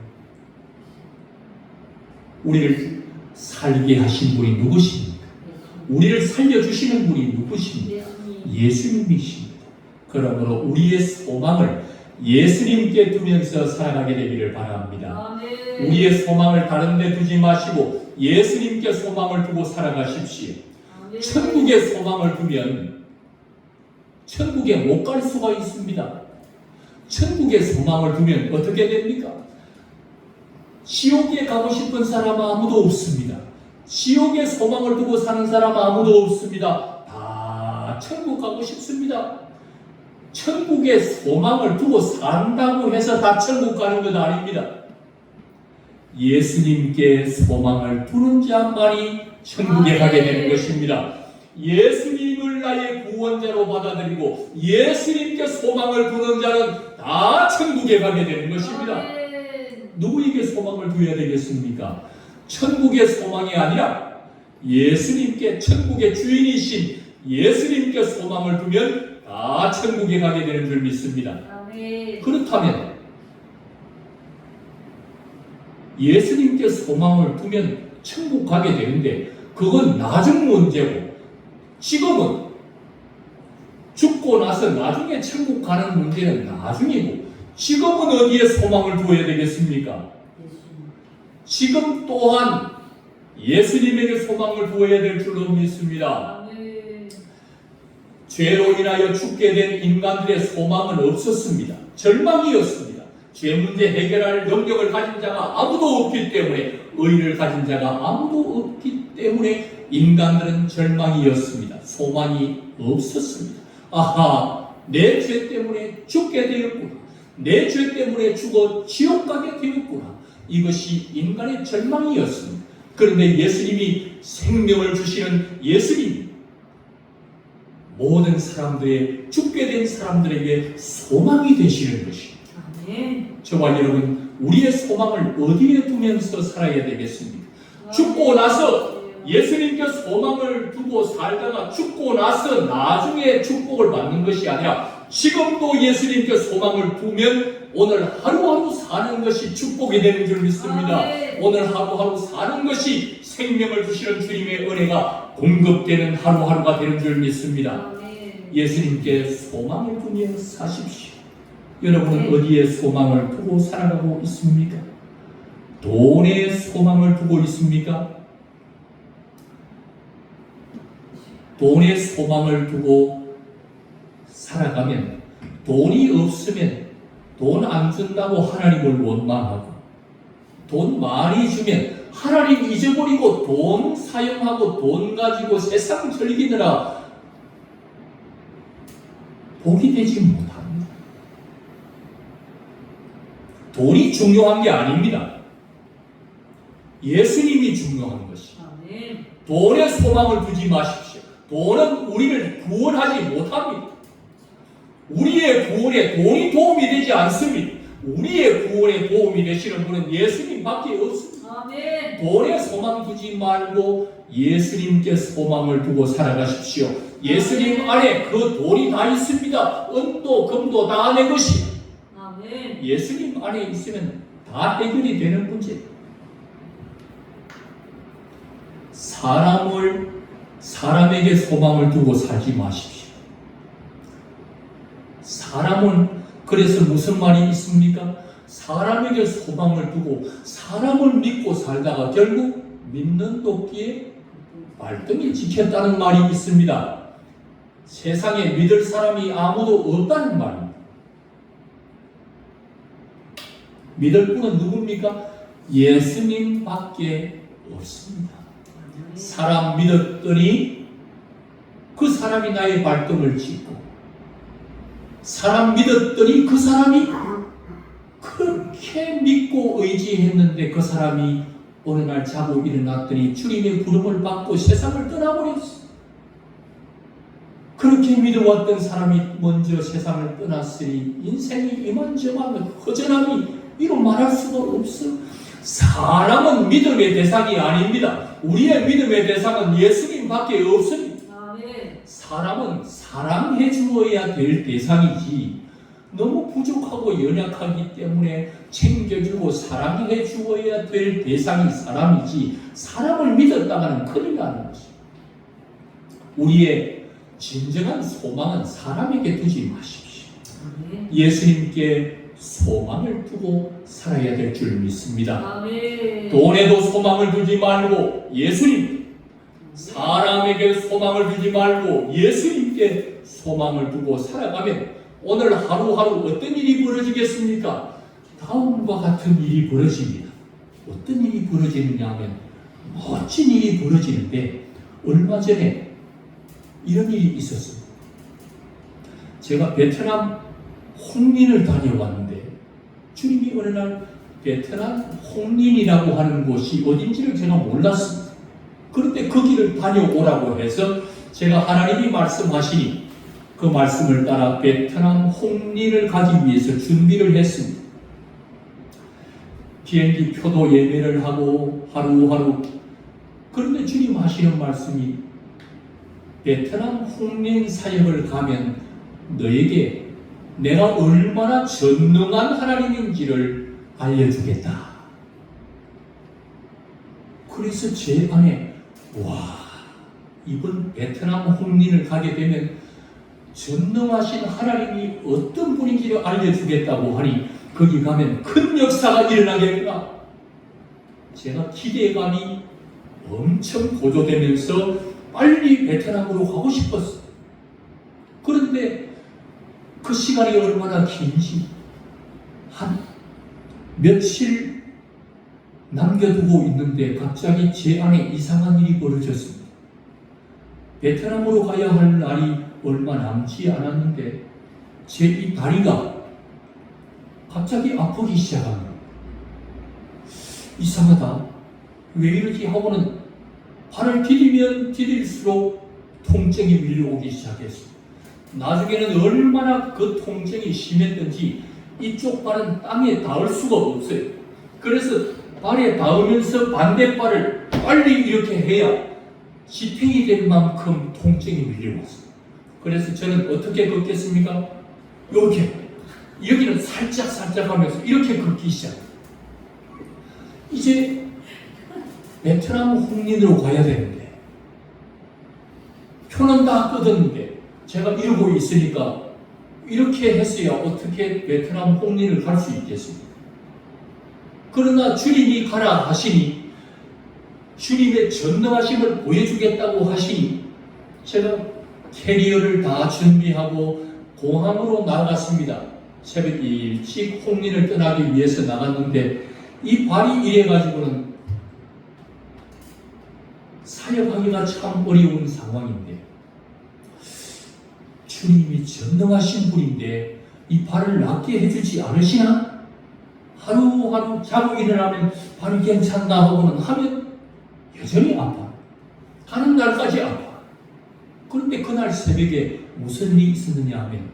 우리를 살게 하신 분이 누구십니까? 우리를 살려주시는 분이 누구십니까? 예수님이십니다. 그러므로 우리의 소망을 예수님께 두면서 살아가게 되기를 바랍니다. 아멘. 우리의 소망을 다른 데 두지 마시고 예수님께 소망을 두고 살아가십시오. 아멘. 천국에 소망을 두면 천국에 못 갈 수가 있습니다. 천국에 소망을 두면 어떻게 됩니까? 지옥에 가고 싶은 사람 아무도 없습니다. 지옥에 소망을 두고 사는 사람 아무도 없습니다. 다 천국 가고 싶습니다. 천국에 소망을 두고 산다고 해서 다 천국 가는 것 아닙니다. 예수님께 소망을 두는 자만이 천국에 가게 되는 것입니다. 예수님을 나의 구원자로 받아들이고 예수님께 소망을 두는 자는 다 천국에 가게 되는 것입니다. 누구에게 소망을 두어야 되겠습니까? 천국의 소망이 아니라 예수님께 천국의 주인이신 예수님께 소망을 두면 다 천국에 가게 되는 줄 믿습니다. 아멘. 그렇다면 예수님께 소망을 두면 천국 가게 되는데 그건 나중 문제고, 지금은 죽고 나서 나중에 천국 가는 문제는 나중이고, 지금은 어디에 소망을 두어야 되겠습니까? 지금 또한 예수님에게 소망을 두어야 될 줄로 믿습니다. 아멘. 죄로 인하여 죽게 된 인간들의 소망은 없었습니다. 절망이었습니다. 죄 문제 해결할 능력을 가진 자가 아무도 없기 때문에, 의를 가진 자가 아무도 없기 때문에 인간들은 절망이었습니다. 소망이 없었습니다. 아하, 내 죄 때문에 죽게 되었구나. 내 죄 때문에 죽어 지옥 가게 되었구나. 이것이 인간의 절망이었습니다. 그런데 예수님이, 생명을 주시는 예수님, 모든 사람들의, 죽게 된 사람들에게 소망이 되시는 것입니다. 아멘. 저와 여러분, 우리의 소망을 어디에 두면서 살아야 되겠습니까? 죽고 나서 예수님께 소망을 두고 살다가 죽고 나서 나중에 축복을 받는 것이 아니라, 지금도 예수님께 소망을 두면 오늘 하루하루 사는 것이 축복이 되는 줄 믿습니다. 아멘. 오늘 하루하루 사는 것이 생명을 주시는 주님의 은혜가 공급되는 하루하루가 되는 줄 믿습니다. 아멘. 예수님께 소망을 두며 사십시오. 여러분은 어디에 소망을 두고 살아가고 있습니까? 돈에 소망을 두고 있습니까? 돈에 소망을 두고 살아가면, 돈이 없으면 돈 안 준다고 하나님을 원망하고, 돈 많이 주면 하나님 잊어버리고 돈 사용하고 돈 가지고 세상 즐기느라 복이 되지 못합니다. 돈이 중요한 게 아닙니다. 예수님이 중요한 것입니다. 아멘. 돈에 소망을 두지 마십시오. 돈은 우리를 구원하지 못합니다. 우리의 구원에 돈이 도움이 되지 않습니다. 우리의 구원에 도움이 되시는 분은 예수님밖에 없습니다. 아멘. 돈에 소망 두지 말고 예수님께 소망을 두고 살아가십시오. 예수님 안에 그 돈이 다 있습니다. 은도 금도 다 내 것이요. 아멘. 예수님 안에 있으면 다 해결이 되는 문제. 사람에게 소망을 두고 살지 마십시오. 사람은, 그래서 무슨 말이 있습니까? 사람에게 소망을 두고 사람을 믿고 살다가 결국 믿는 도끼에 발등이 찍혔다는 말이 있습니다. 세상에 믿을 사람이 아무도 없다는 말입니다. 믿을 분은 누굽니까? 예수님밖에 없습니다. 사람 믿었더니 그 사람이 나의 발등을 찍고, 사람 믿었더니 그 사람이 그렇게 믿고 의지했는데 그 사람이 어느 날 자고 일어났더니 주님의 부름을 받고 세상을 떠나버렸어. 그렇게 믿어왔던 사람이 먼저 세상을 떠났으니 인생이 이만저만 허전함이 이루 말할 수가 없어. 사람은 믿음의 대상이 아닙니다. 우리의 믿음의 대상은 예수님밖에 없습니다. 아멘. 사람은 사랑해 주어야 될 대상이지, 너무 부족하고 연약하기 때문에 챙겨주고 사랑해 주어야 될 대상이 사람이지, 사람을 믿었다가는 큰일 나는 것입니다. 우리의 진정한 소망은 사람에게 두지 마십시오. 아멘. 예수님께 소망을 두고 살아야 될 줄 믿습니다. 아멘. 돈에도 소망을 두지 말고 예수님, 사람에게 소망을 두지 말고 예수님께 소망을 두고 살아가면 오늘 하루하루 어떤 일이 벌어지겠습니까? 다음과 같은 일이 벌어집니다. 어떤 일이 벌어지느냐 하면 멋진 일이 벌어지는데, 얼마 전에 이런 일이 있었습니다. 제가 베트남 홍린을 다녀왔는데, 주님이 어느 날 베트남 홍린이라고 하는 곳이 어딘지를 제가 몰랐습니다. 그런데 거기를 다녀오라고 해서 제가 하나님이 말씀하시니 그 말씀을 따라 베트남 홍린을 가기 위해서 준비를 했습니다. 비행기 표도 예매를 하고 하루하루. 그런데 주님 하시는 말씀이, 베트남 훈민 사역을 가면 너에게 내가 얼마나 전능한 하나님인지를 알려주겠다. 그래서 제 안에 이번 베트남 훈민을 가게 되면 전능하신 하나님이 어떤 분인지를 알려주겠다고 하니 거기 가면 큰 역사가 일어나겠구나. 제가 기대감이 엄청 고조되면서 빨리 베트남으로 가고 싶었어요. 그런데 그 시간이 얼마나 긴지 한 며칠 남겨두고 있는데 갑자기 제 안에 이상한 일이 벌어졌습니다. 베트남으로 가야 할 날이 얼마 남지 않았는데 제 이 다리가 갑자기 아프기 시작합니다. 이상하다. 왜 이러지 하고는 발을 디디면 디딜수록 통증이 밀려오기 시작했습니다. 나중에는 얼마나 그 통증이 심했던지 이쪽 발은 땅에 닿을 수가 없어요. 그래서 발에 닿으면서 반대발을 빨리 이렇게 해야 지탱이 될 만큼 통증이 밀려왔어요. 그래서 저는 어떻게 걷겠습니까? 여기는 살짝 하면서 이렇게 걷기 시작해요. 이제 베트남 훈민으로 가야 되는데 표는 다 끊었는데 제가 이러고 있으니까 이렇게 했어야 어떻게 베트남 훈민을 갈 수 있겠습니까? 그러나 주님이 가라 하시니 주님의 전능하심을 보여주겠다고 하시니 제가 캐리어를 다 준비하고 공항으로 나갔습니다. 새벽 일찍 홍린을 떠나기 위해서 나갔는데 이 발이 이래가지고는 사역하기가 참 어려운 상황인데 주님이 전능하신 분인데 이 발을 낫게 해주지 않으시나? 하루하루 자고 일어나면 발이 괜찮나 하고는 하면 여전히 아파. 가는 날까지 아파. 그런데 그날 새벽에 무슨 일이 있었느냐 하면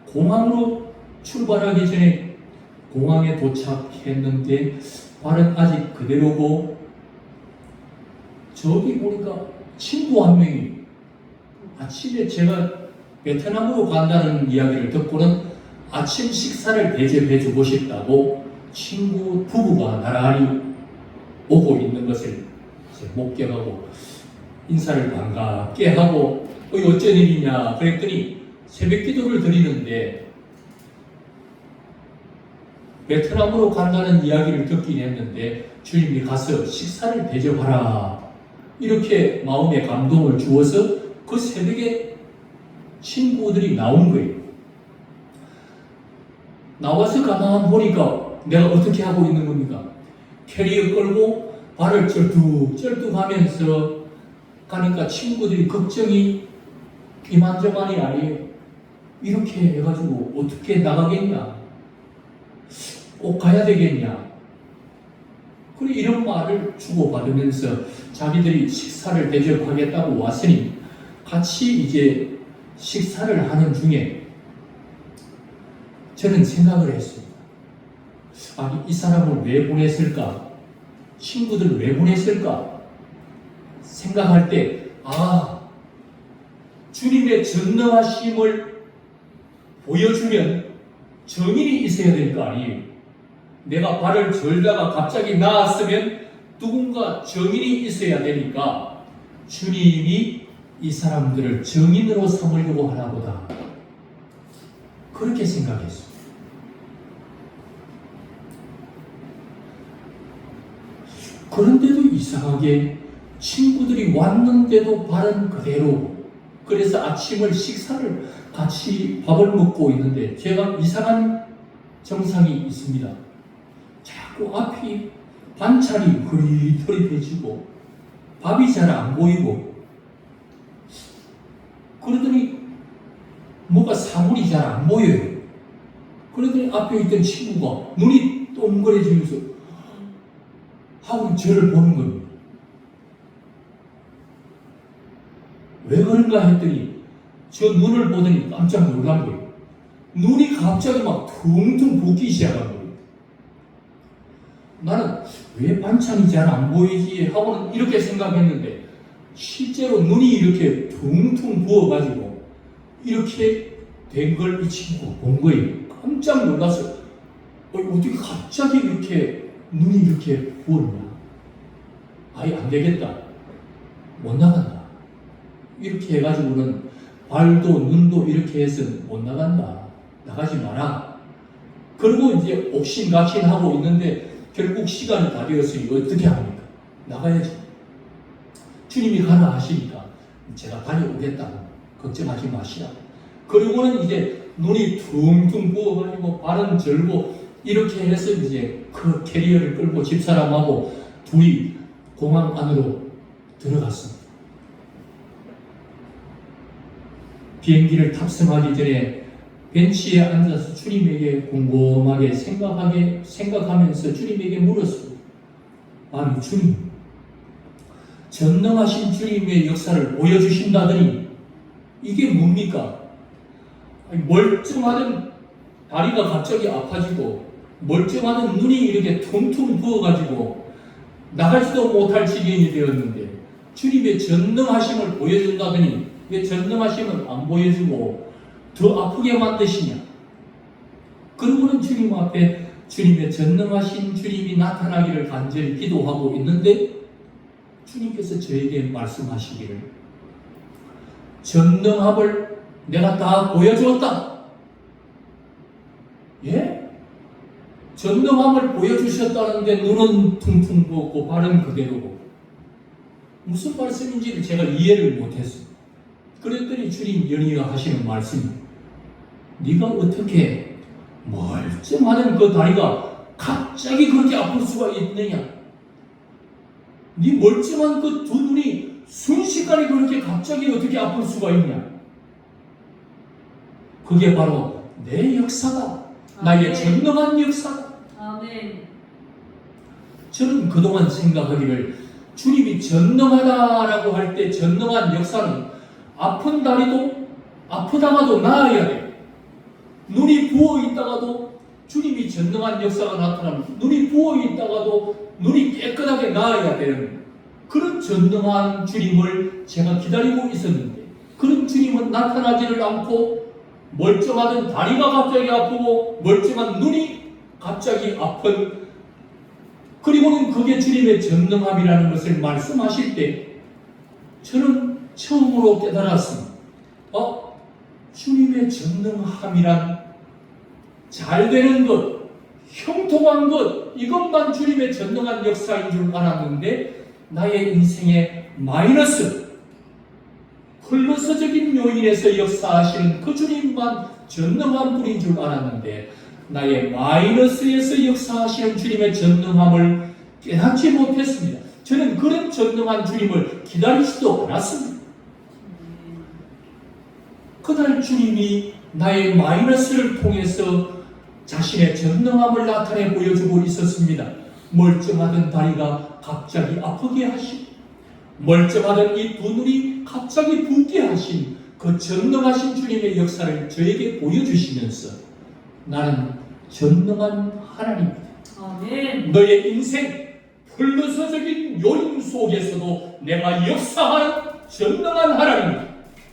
공항으로 출발하기 전에 공항에 도착했는데 발은 아직 그대로고 저기 보니까 친구 한 명이 아침에 제가 베트남으로 간다는 이야기를 듣고는 아침 식사를 대접해 주고 싶다고 친구 부부가 나란히 오고 있는 것을 목격하고 인사를 반갑게 하고 어쩐 일이냐 그랬더니 새벽 기도를 드리는데 베트남으로 간다는 이야기를 듣긴 했는데 주님이 가서 식사를 대접하라 이렇게 마음에 감동을 주어서 그 새벽에 친구들이 나온 거예요. 나와서 가만 보니까 내가 어떻게 하고 있는 겁니까? 캐리어 끌고 발을 쩔뚝쩔뚝 하면서 가니까 친구들이 걱정이 이만저만이 아니에요. 이렇게 해가지고 어떻게 나가겠냐? 꼭 가야 되겠냐? 그래 이런 말을 주고받으면서 자기들이 식사를 대접하겠다고 왔으니 같이 이제 식사를 하는 중에 저는 생각을 했습니다. 아니 이 사람을 왜 보냈을까? 친구들을 왜 보냈을까? 생각할 때 주님의 전능하심을 보여주면 정인이 있어야 될 거 아니에요. 내가 발을 절다가 갑자기 나았으면 누군가 정인이 있어야 되니까 주님이 이 사람들을 정인으로 삼으려고 하나 보다. 그렇게 생각했습니다. 그런데도 이상하게 친구들이 왔는데도 발은 그대로. 그래서 아침을 식사를 같이 밥을 먹고 있는데 제가 이상한 증상이 있습니다. 자꾸 앞이 반찬이 흐릿흐릿해지고 밥이 잘 안 보이고 그러더니 뭐가 사물이 잘 안 보여요. 그러더니 앞에 있던 친구가 눈이 동그래지면서 하고 저를 보는 겁니다. 왜 그런가 했더니 저 눈을 보더니 깜짝 놀란 거예요. 눈이 갑자기 막 퉁퉁 붓기 시작한 거예요. 나는 왜 반찬이 잘 안 보이지 하고는 이렇게 생각했는데 실제로 눈이 이렇게 퉁퉁 부어가지고 이렇게 된 걸 이 친구가 본 거예요. 깜짝 놀랐어요. 어떻게 갑자기 이렇게 눈이 이렇게 부었냐? 아예 안 되겠다. 못 나간다. 이렇게 해가지고는 발도 눈도 이렇게 해서 못 나간다. 나가지 마라. 그리고 이제 옥신각신하고 있는데 결국 시간이 다 되었으니 어떻게 합니까? 나가야지. 주님이 가라 하시니까 제가 다녀오겠다. 걱정하지 마시라. 그리고는 이제 눈이 퉁퉁 부어가지고 발은 절고 이렇게 해서 이제 그 캐리어를 끌고 집사람하고 둘이 공항 안으로 들어갔습니다. 비행기를 탑승하기 전에 벤치에 앉아서 주님에게 곰곰하게 생각하면서 주님에게 물었습니다. 아니 주님, 전능하신 주님의 역사를 보여주신다더니 이게 뭡니까? 아니, 멀쩡하던 다리가 갑자기 아파지고 멀쩡하던 눈이 이렇게 퉁퉁 부어가지고 나가지도 못할 지경이 되었는데 주님의 전능하심을 보여준다더니 왜 전능하심을 안 보여주고 더 아프게 만드시냐? 그러고는 주님 앞에 주님의 전능하신 주님이 나타나기를 간절히 기도하고 있는데 주님께서 저에게 말씀하시기를 전능함을 내가 다 보여주었다. 예? 전능함을 보여주셨다는데 눈은 퉁퉁 부었고 발은 그대로고 무슨 말씀인지를 제가 이해를 못했습니다. 그랬더니 주님 연희가 하시는 말씀이 네가 어떻게 멀쩡하던 그 다리가 갑자기 그렇게 아플 수가 있느냐? 네 멀쩡한 그 두 눈이 순식간에 그렇게 갑자기 어떻게 아플 수가 있냐? 그게 바로 내 역사다. 나의 전능한 역사다. 아멘. 저는 그동안 생각하기를 주님이 전능하다라고 할 때 전능한 역사는 아픈 다리도 아프다가도 나아야 돼. 눈이 부어있다가도 주님이 전능한 역사가 나타나면 눈이 부어있다가도 눈이 깨끗하게 나아야 되는 그런 전능한 주님을 제가 기다리고 있었는데 그런 주님은 나타나지를 않고 멀쩡하던 다리가 갑자기 아프고 멀쩡한 눈이 갑자기 아픈 그리고는 그게 주님의 전능함이라는 것을 말씀하실 때 저는 처음으로 깨달았습니다. 주님의 전능함이란 잘 되는 것, 형통한 것 이것만 주님의 전능한 역사인 줄 알았는데 나의 인생의 마이너스 플러스적인 요인에서 역사하시는 그 주님만 전능한 분인 줄 알았는데 나의 마이너스에서 역사하시는 주님의 전능함을 깨닫지 못했습니다. 저는 그런 전능한 주님을 기다리지도 않았습니다. 그날 주님이 나의 마이너스를 통해서 자신의 전능함을 나타내 보여주고 있었습니다. 멀쩡하던 다리가 갑자기 아프게 하시고 멀쩡하던 이 두 눈이 갑자기 붓게 하신 그 전능하신 주님의 역사를 저에게 보여주시면서 나는 전능한 하나님이다. 아멘. 너의 인생 플러스적인 요인 속에서도 내가 역사하는 전능한 하나님이다.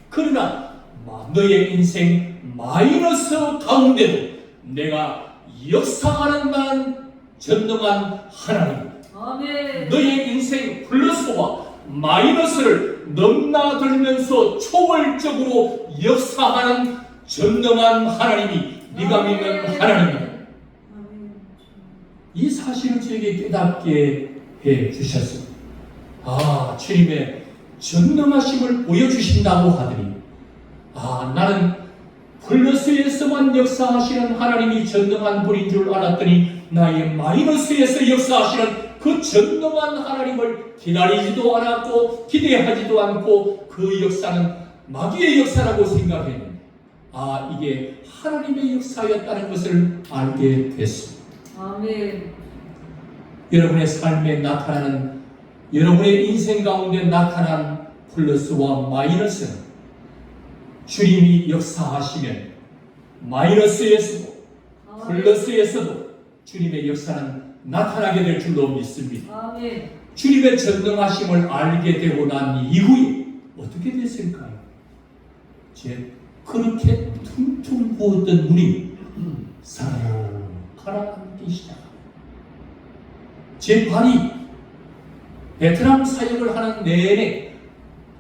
그러나 너의 인생 마이너스 가운데도 내가 역사하는 나는 전능한 하나님이다. 아멘. 너의 인생 플러스와 마이너스를 넘나들면서 초월적으로 역사하는 전능한 하나님이 네가 믿는 하나님이다. 이 사실을 저에게 깨닫게 해 주셨습니다. 주님의 전능하심을 보여주신다고 하더니 나는 플러스에서만 역사하시는 하나님이 전능한 분인 줄 알았더니 나의 마이너스에서 역사하시는 그 전능한 하나님을 기다리지도 않았고 기대하지도 않고 그 역사는 마귀의 역사라고 생각했는데 이게 하나님의 역사였다는 것을 알게 됐습니다. 아멘. 여러분의 삶에 나타나는 여러분의 인생 가운데 나타난 플러스와 마이너스는 주님이 역사하시면 마이너스에서도 플러스에서도 주님의 역사는 나타나게 될 줄로 믿습니다. 아멘. 주님의 전능하심을 알게 되고 난 이후에 어떻게 됐을까요? 제 그렇게 퉁퉁 부었던 눈이 사르르 가라앉기 시작합니다. 제 발이 베트남 사역을 하는 내내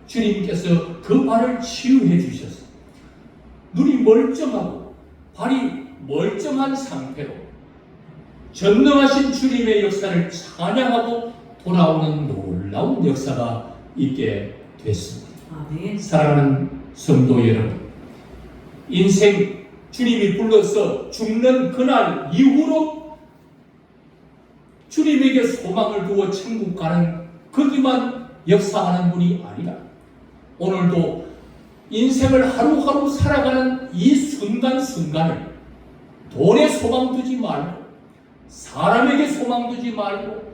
주님께서 그 발을 치유해 주셨어요. 눈이 멀쩡하고 발이 멀쩡한 상태로 전능하신 주님의 역사를 찬양하고 돌아오는 놀라운 역사가 있게 됐습니다. 아멘. 사랑하는 성도 여러분, 인생 주님이 불러서 죽는 그날 이후로 주님에게 소망을 두어 천국 가는 거기만 역사하는 분이 아니라 오늘도 인생을 하루하루 살아가는 이 순간순간을 돈에 소망 두지 말고 사람에게 소망 두지 말고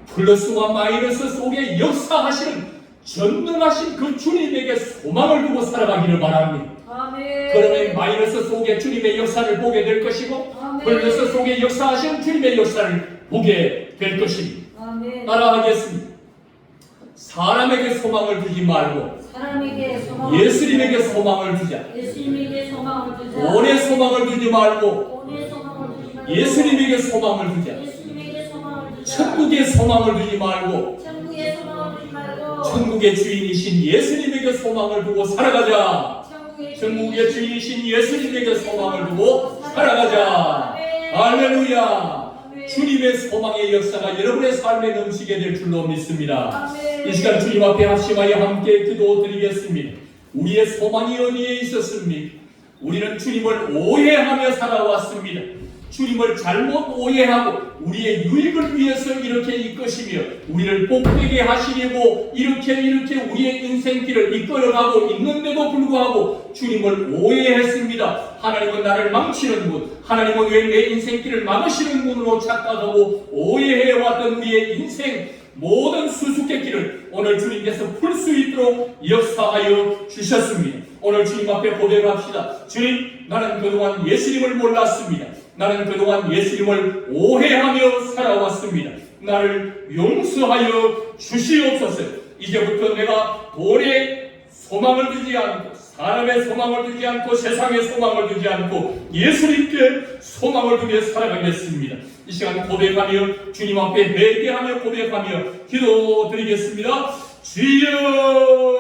플러스와 마이너스 속에 역사하시는 전능하신 그 주님에게 소망을 두고 살아가기를 바랍니다. 아멘. 그러면 마이너스 속에 주님의 역사를 보게 될 것이고 아멘. 플러스 속에 역사하시는 주님의 역사를 보게 될 것입니다. 아멘. 따라하겠습니다. 사람에게 소망을 두지 말고 사람에게 소망을 예수님에게 두자. 소망을 두자. 예수님에게 소망을 두자. 돈에 소망을 두지 말고 돈에 소망을 두지 말고 예수님에게 소망을 두자. 예수님에게 소망을 두자. 천국에 소망을 두지 말고 천국에 소망을 두지 말고 천국의 주인이신 예수님에게 소망을 두고 살아가자. 천국의 주인이신 예수님에게 소망을 두고 살아가자. 할렐루야. 주님의 소망의 역사가 여러분의 삶에 넘치게 될 줄로 믿습니다. 아멘. 이 시간 주님 앞에 합심하여 함께 기도드리겠습니다. 우리의 소망이 어디에 있었습니까? 우리는 주님을 오해하며 살아왔습니다. 주님을 잘못 오해하고 우리의 유익을 위해서 이렇게 이끄시며 우리를 복되게 하시려고 이렇게 우리의 인생길을 이끌어가고 있는데도 불구하고 주님을 오해했습니다. 하나님은 나를 망치는 분, 하나님은 왜 내 인생길을 막으시는 분으로 착각하고 오해해왔던 우리의 인생 모든 수수께끼를 오늘 주님께서 풀 수 있도록 역사하여 주셨습니다. 오늘 주님 앞에 고백합시다. 주님, 나는 그동안 예수님을 몰랐습니다. 나는 그동안 예수님을 오해하며 살아왔습니다. 나를 용서하여 주시옵소서. 이제부터 내가 돈에 소망을 두지 않고 사람의 소망을 두지 않고 세상의 소망을 두지 않고 예수님께 소망을 두며 살아가겠습니다. 이 시간 고백하며 주님 앞에 회개하며 고백하며 기도드리겠습니다. 주여